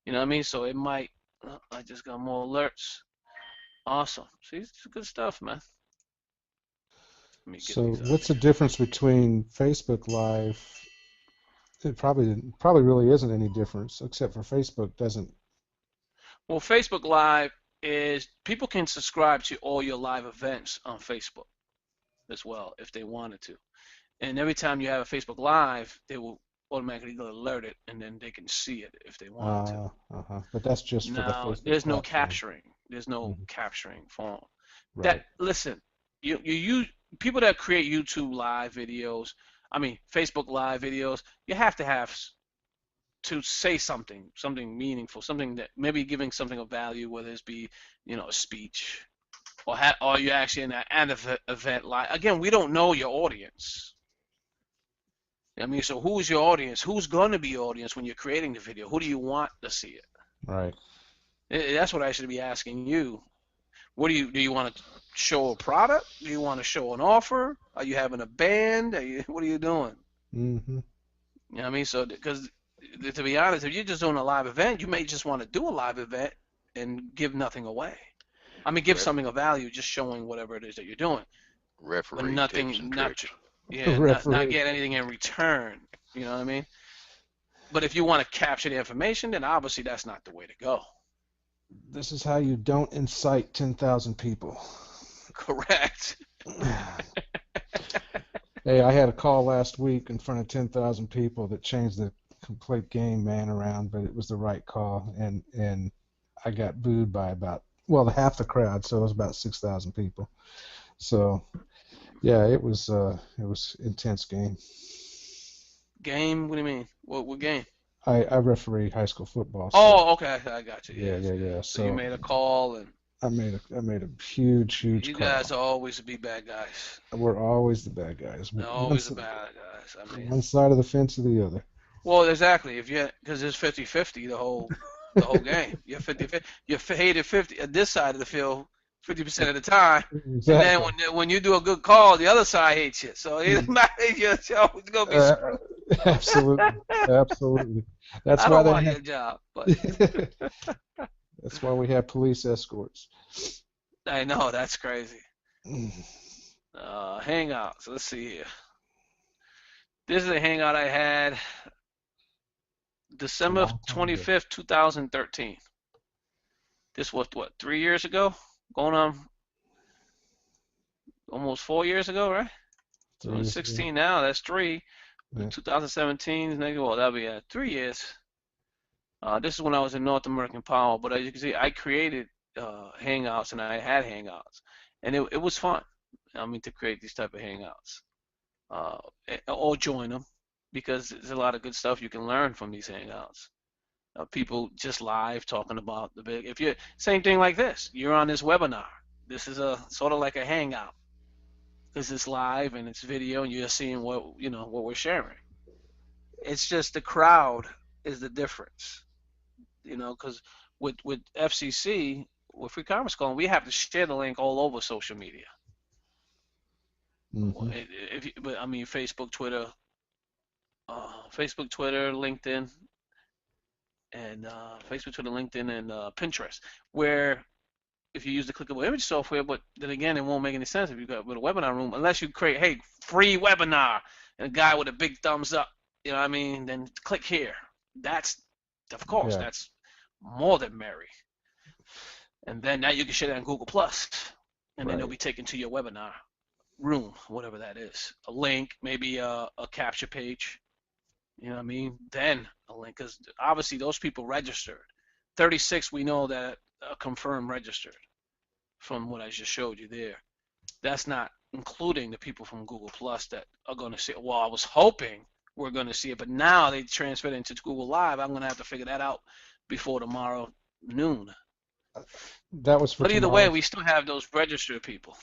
Speaker 2: you know what I mean? So it might, I just got more alerts. Awesome. See, it's good stuff, man.
Speaker 4: So what's the difference between Facebook Live? It probably really isn't any difference, except for Facebook doesn't.
Speaker 2: Well, Facebook Live is people can subscribe to all your live events on Facebook as well if they wanted to. And every time you have a Facebook Live, they will automatically get alerted, and then they can see it if they want to.
Speaker 4: But that's just for the Facebook
Speaker 2: there's no
Speaker 4: platform.
Speaker 2: capturing. There's no capturing form.
Speaker 4: Right.
Speaker 2: Listen, you people that create YouTube Live videos, Facebook Live videos, you have to say something meaningful, something that maybe giving something of value, whether it be, a speech, or you're actually in an event live. Again, we don't know your audience. So who's your audience? Who's going to be your audience when you're creating the video? Who do you want to see it?
Speaker 4: Right.
Speaker 2: That's what I should be asking you. What do you want to show a product? Do you want to show an offer? Are you having a band? What are you doing? You know what I mean? So, because to be honest, if you're just doing a live event, you may just want to do a live event and give nothing away. Give something of value, just showing whatever it is that you're doing.
Speaker 6: Referee
Speaker 2: but nothing,
Speaker 6: tips and
Speaker 2: not
Speaker 6: tricks.
Speaker 2: not get anything in return. You know what I mean? But if you want to capture the information, then obviously that's not the way to go.
Speaker 4: This is how you don't incite 10,000 people.
Speaker 2: Correct.
Speaker 4: Hey, I had a call last week in front of 10,000 people that changed the complete game man around, but it was the right call, and I got booed by about, well, half the crowd, so it was about 6,000 people. So yeah, it was intense game.
Speaker 2: Game? What do you mean? What game?
Speaker 4: I referee high school football, so
Speaker 2: Oh, okay. I got you.
Speaker 4: yeah,
Speaker 2: Yes.
Speaker 4: yeah, yeah.
Speaker 2: So you
Speaker 4: So
Speaker 2: made a call, and
Speaker 4: I made a huge
Speaker 2: you guys
Speaker 4: call.
Speaker 2: always be bad guys.
Speaker 4: We're always the bad guys.
Speaker 2: They're always the bad guys. I mean,
Speaker 4: One side of the fence or the other.
Speaker 2: well, exactly. If you because it's 50-50 the whole game. You're 50-50. You're hated 50 at this side of the field 50% of the time, and then
Speaker 4: Exactly.
Speaker 2: when you do a good call, the other side hates you. So it doesn't matter. You're always gonna be
Speaker 4: Uh,
Speaker 2: screwed.
Speaker 4: absolutely, absolutely. That's
Speaker 2: I
Speaker 4: why
Speaker 2: don't
Speaker 4: they
Speaker 2: want
Speaker 4: have.
Speaker 2: your job, but
Speaker 4: That's why we have police escorts.
Speaker 2: I know that's crazy. Hangouts. Let's see here. This is a hangout I had
Speaker 4: A
Speaker 2: December
Speaker 4: long time ago.
Speaker 2: 25th, 2013. This was what, 3 years ago? Going on almost 4 years ago, right? So it's
Speaker 4: 3 years ago.
Speaker 2: 16 now. That's three.
Speaker 4: Yeah.
Speaker 2: 2017 is negative. Well, that'll be 3 years. This is when I was in North American Power. But as you can see, I created Hangouts and I had Hangouts, and it was fun. I mean, to create these type of Hangouts, uh, or join them because there's a lot of good stuff you can learn from these Hangouts. People just live talking about the big. If you same thing like this, you're on this webinar. This is a sort of like a Hangout because it's live and it's video and you're seeing what we're sharing. It's just the crowd is the difference, because with FCC, with Free Conference Calling, we have to share the link all over social media.
Speaker 4: Hmm.
Speaker 2: But I mean, Facebook, Twitter, LinkedIn, and Pinterest, where if you use the clickable image software, but then again, it won't make any sense if you got with a webinar room unless you create, hey, free webinar, and a guy with a big thumbs up, you know what I mean? Then click here. That's, of course,
Speaker 4: Yeah.
Speaker 2: that's more than merry. And then now you can share that on Google Plus, and then
Speaker 4: Right.
Speaker 2: it'll be taken to your webinar room, whatever that is. A link, maybe a capture page, you know what I mean? Then a link, because obviously those people registered. 36, we know that confirmed registered from what I just showed you there. That's not including the people from Google Plus that are going to see it. Well, I was hoping we're going to see it, but now they transferred it into Google Live. I'm going to have to figure that out before tomorrow noon.
Speaker 4: That was for
Speaker 2: But either way, we
Speaker 4: tomorrow's.
Speaker 2: still have those registered people.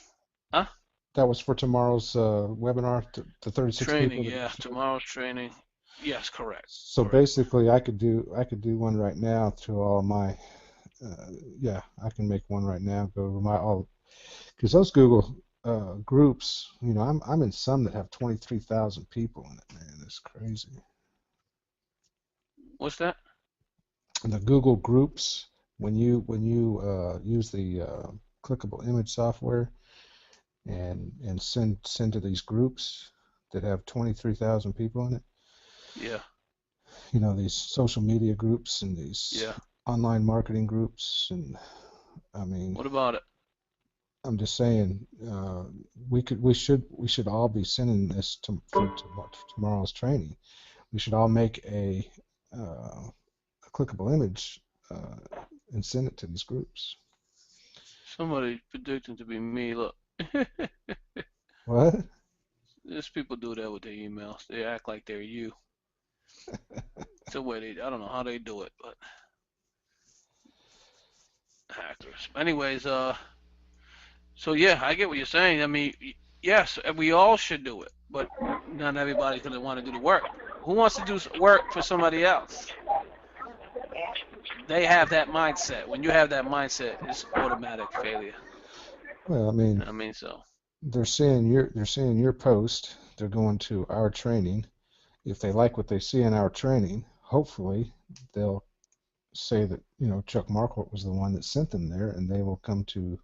Speaker 2: Huh?
Speaker 4: That was for tomorrow's webinar. The 36
Speaker 2: Training,
Speaker 4: people that
Speaker 2: yeah.
Speaker 4: registered.
Speaker 2: Tomorrow's training. Yes, correct.
Speaker 4: So
Speaker 2: Correct.
Speaker 4: basically, I could do one right now to all my. Yeah, I can make one right now. Go to my all because those Google groups. I'm in some that have 23,000 people in it. Man, it's crazy.
Speaker 2: What's that?
Speaker 4: And the Google groups, when you use the clickable image software and send to these groups that have 23,000 people in it.
Speaker 2: Yeah.
Speaker 4: These social media groups and these
Speaker 2: Yeah.
Speaker 4: online marketing groups, and I mean,
Speaker 2: What about it?
Speaker 4: I'm just saying, we should all be sending this for tomorrow's training. We should all make a clickable image and send it to these groups.
Speaker 2: Somebody predicting to be me. Look.
Speaker 4: What?
Speaker 2: There's people do that with their emails. They act like they're you. It's a way I don't know how they do it, but hackers. Anyways, so yeah, I get what you're saying. I mean, yes, we all should do it, but not everybody's gonna want to do the work. Who wants to do work for somebody else? They have that mindset. When you have that mindset, it's automatic failure.
Speaker 4: Well, I
Speaker 2: You
Speaker 4: mean,
Speaker 2: know what I mean? So,
Speaker 4: they're seeing your post. They're going to our training. If they like what they see in our training, hopefully they'll say that Chuck Marquardt was the one that sent them there, and they will come to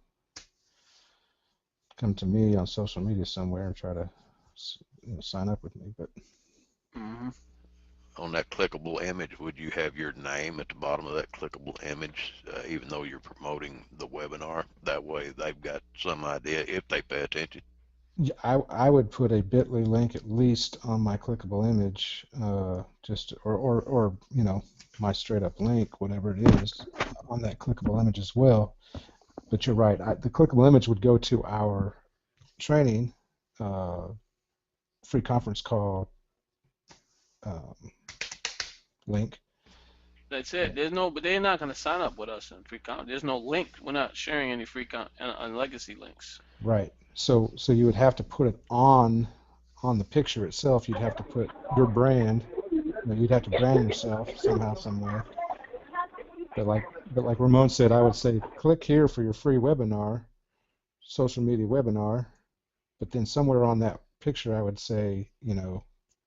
Speaker 4: me on social media somewhere and try to sign up with me. But
Speaker 2: hmm
Speaker 6: on that clickable image, would you have your name at the bottom of that clickable image, even though you're promoting the webinar? That way they've got some idea if they pay attention.
Speaker 4: I would put a bit.ly link at least on my clickable image, just or my straight up link, whatever it is, on that clickable image as well. But you're right. The clickable image would go to our training, free conference call um, link.
Speaker 2: That's it. But they're not going to sign up with us in free content. There's no link. We're not sharing any free content on legacy links.
Speaker 4: Right. So you would have to put it on the picture itself. You'd have to put your brand. You'd have to brand yourself somehow, some way. But like Ramon said, I would say click here for your free webinar, social media webinar. But then somewhere on that picture, I would say,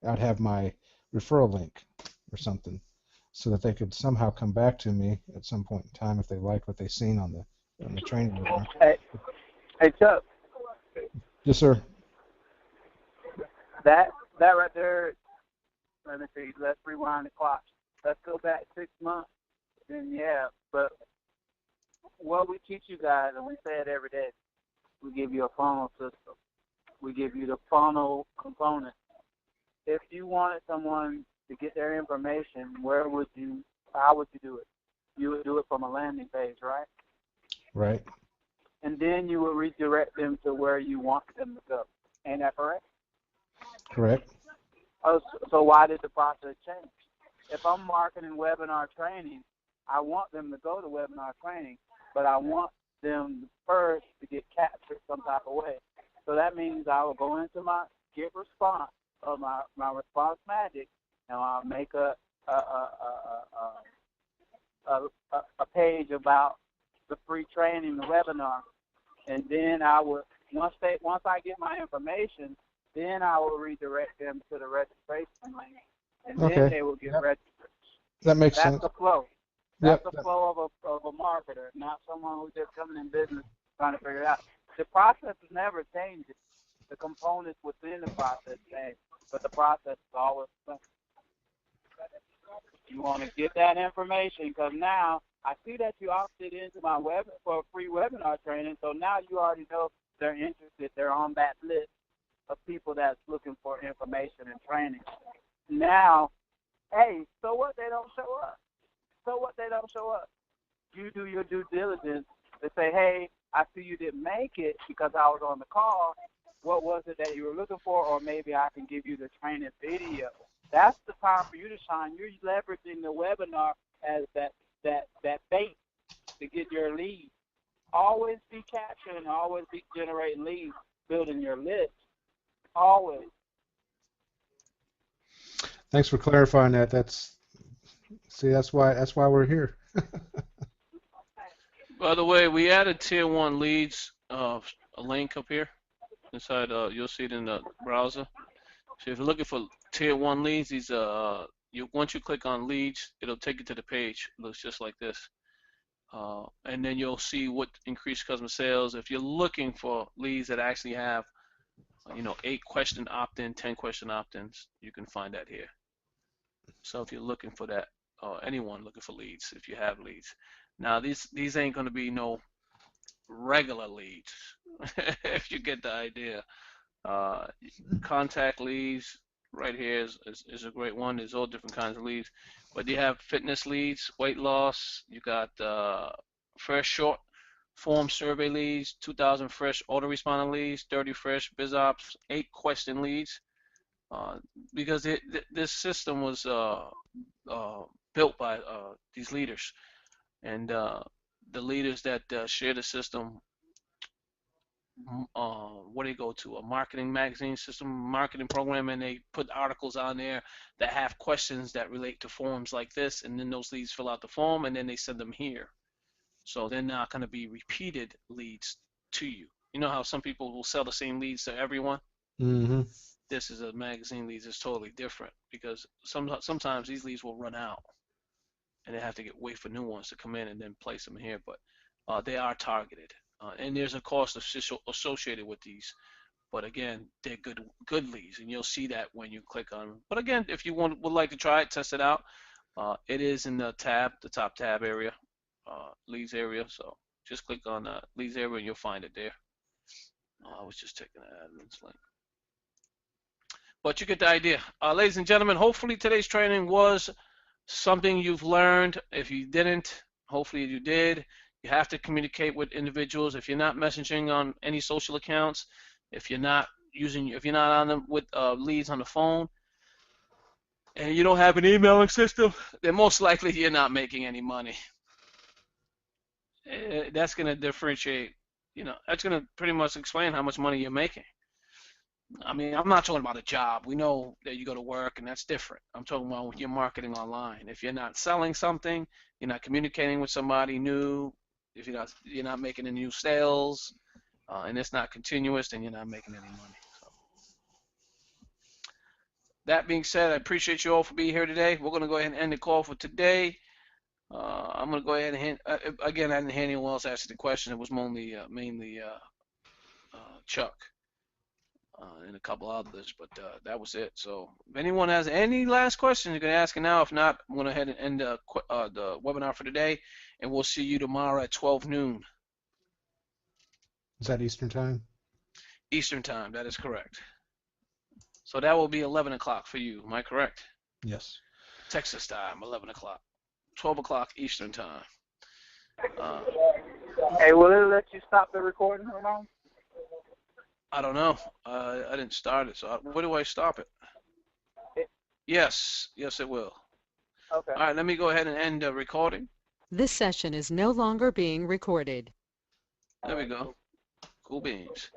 Speaker 4: I'd have my referral link or something, so that they could somehow come back to me at some point in time if they liked what they seen on the training webinar.
Speaker 3: Hey Chuck,
Speaker 4: Yes, sir.
Speaker 3: that right there. Let me see. Let's rewind the clock. Let's go back 6 months. And yeah, but what we teach you guys, and we say it every day, we give you a funnel system. We give you the funnel component. If you wanted someone to get their information, how would you do it? You would do it from a landing page, right?
Speaker 4: Right.
Speaker 3: And then you would redirect them to where you want them to go. Ain't that correct?
Speaker 4: Correct.
Speaker 3: Oh, so why did the process change? If I'm marketing webinar training, I want them to go to webinar training, but I want them first to get captured some type of way. So that means I will go into my get response of my response magic, and I'll make a page about the free training, the webinar, and then I would once I get my information, then I will redirect them to the registration link, and then they will get registered.
Speaker 4: That makes sense.
Speaker 3: That's the flow. That's
Speaker 4: Yep.
Speaker 3: the flow of a marketer, not someone who's just coming in business trying to figure it out. The process is never changing. The components within the process change, but the process is always the same. You want to get that information because now I see that you opted into my web for a free webinar training, so now you already know they're interested. They're on that list of people that's looking for information and training. Now, hey, so what? They don't show up. So what? They don't show up. You do your due diligence to say, hey, I see you didn't make it because I was on the call. What was it that you were looking for? Or maybe I can give you the training video. That's the time for you to shine. You're leveraging the webinar as that bait to get your leads. Always be capturing, always be generating leads, building your list. Always.
Speaker 4: Thanks for clarifying that. That's why we're here.
Speaker 2: By the way, we added tier 1 leads, a link up here inside. You'll see it in the browser. So if you're looking for tier 1 leads, these once you click on leads, it'll take you to the page. It looks just like this. And then you'll see what increased customer sales. If you're looking for leads that actually have 8 question opt-in, 10 question opt-ins, you can find that here. So if you're looking for that, anyone looking for leads, if you have leads. Now these ain't going to be no regular leads, if you get the idea. Contact leads right here is a great one. There's all different kinds of leads, but you have fitness leads, weight loss. You got fresh short form survey leads, 2,000 fresh autoresponder leads, 30 fresh BizOps, 8 question leads. Because this system was built by these leaders, and the leaders that share the system, what do they go to? A marketing magazine system, marketing program, and they put articles on there that have questions that relate to forums like this, and then those leads fill out the form, and then they send them here. So they're not going to be repeated leads to you. You know how some people will sell the same leads to everyone?
Speaker 4: Mm-hmm.
Speaker 2: This is a magazine leads. It's totally different because sometimes these leads will run out, and they have to wait for new ones to come in and then place them here. But they are targeted, and there's a cost associated with these. But again, they're good leads, and you'll see that when you click on them. But again, if you would like to try it, test it out, it is in the top tab area, leads area. So just click on leads area and you'll find it there. I was just taking the admin's link. But you get the idea. Ladies and gentlemen, hopefully today's training was something you've learned. If you didn't, hopefully you did. You have to communicate with individuals. If you're not messaging on any social accounts, if you're not on them with leads on the phone, and you don't have an emailing system, then most likely you're not making any money. That's going to differentiate, that's going to pretty much explain how much money you're making. I mean, I'm not talking about a job. We know that you go to work, and that's different. I'm talking about your marketing online. If you're not selling something, you're not communicating with somebody new, if you're not making any new sales, and it's not continuous, then you're not making any money. So, that being said, I appreciate you all for being here today. We're going to go ahead and end the call for today. I'm going to go ahead and again, I didn't hear anyone else ask the question. It was mainly Chuck. And a couple others, but that was it. So if anyone has any last questions, you can ask it now. If not, I'm going to go ahead and end the webinar for today, and we'll see you tomorrow at 12 noon.
Speaker 4: Is that Eastern time?
Speaker 2: Eastern time, that is correct. So that will be 11 o'clock for you. Am I correct?
Speaker 4: Yes.
Speaker 2: Texas time, 11 o'clock. 12 o'clock Eastern time.
Speaker 7: Hey, will it let you stop the recording, Ramon?
Speaker 2: I don't know. I didn't start it, so where do I stop it? Yes, it will.
Speaker 7: Okay.
Speaker 2: All right, let me go ahead and end the recording.
Speaker 8: This session is no longer being recorded.
Speaker 2: There we go. Cool beans.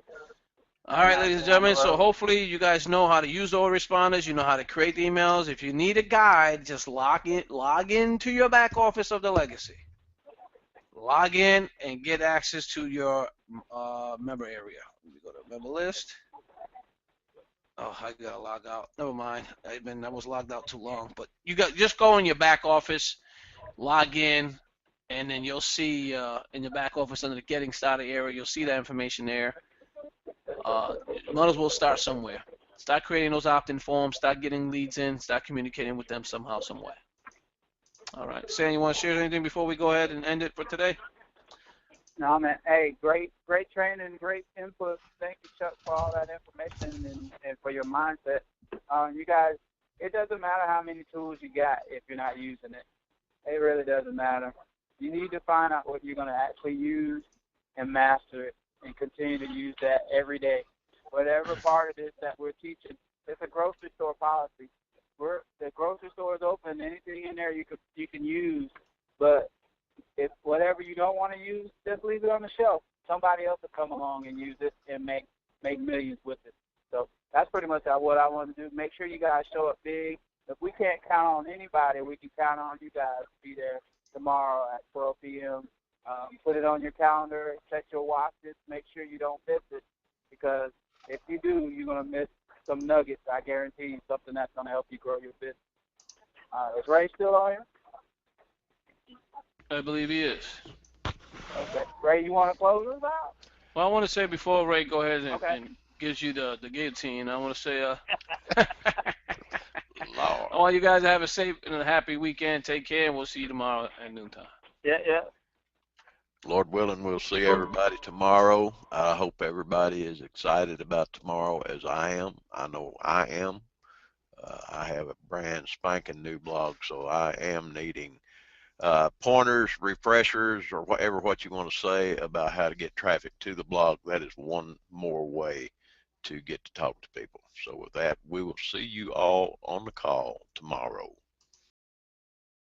Speaker 2: All right, ladies and gentlemen, so hopefully you guys know how to use autoresponders. You know how to create the emails. If you need a guide, just log into your back office of the Legacy. Log in and get access to your member area. Let me go to member list. Oh, I gotta log out. Never mind. I was logged out too long. But just go in your back office, log in, and then you'll see in your back office under the Getting Started area, you'll see that information there. Might as well start somewhere. Start creating those opt-in forms. Start getting leads in. Start communicating with them somehow, some way. All right. Sam, you want to share anything before we go ahead and end it for today?
Speaker 7: No, man. Hey, great training, great input. Thank you, Chuck, for all that information and for your mindset. You guys, it doesn't matter how many tools you got if you're not using it. It really doesn't matter. You need to find out what you're going to actually use and master it and continue to use that every day. Whatever part of this that we're teaching, it's a grocery store policy. The grocery store is open. Anything in there you can use, but if whatever you don't want to use, just leave it on the shelf. Somebody else will come along and use it and make millions with it. So that's pretty much what I want to do. Make sure you guys show up big. If we can't count on anybody, we can count on you guys to be there tomorrow at 12 p.m. Put it on your calendar, set your watches, make sure you don't miss it, because if you do, you're going to miss some nuggets, I guarantee you, something that's going to help you grow your business. Is Ray still on here?
Speaker 2: I believe he is.
Speaker 7: Okay. Ray, you want to close us out?
Speaker 2: Well, I want to say before Ray go ahead
Speaker 7: Okay.
Speaker 2: and gives you the guillotine, I want to say,
Speaker 6: Lord.
Speaker 2: I want you guys to have a safe and a happy weekend. Take care, and we'll see you tomorrow at noontime.
Speaker 7: Yeah.
Speaker 6: Lord willing, we'll see everybody tomorrow. I hope everybody is excited about tomorrow as I am. I know I am. I have a brand spanking new blog, so I am needing pointers, refreshers, or whatever what you want to say about how to get traffic to the blog. That is one more way to get to talk to people. So with that, we will see you all on the call tomorrow.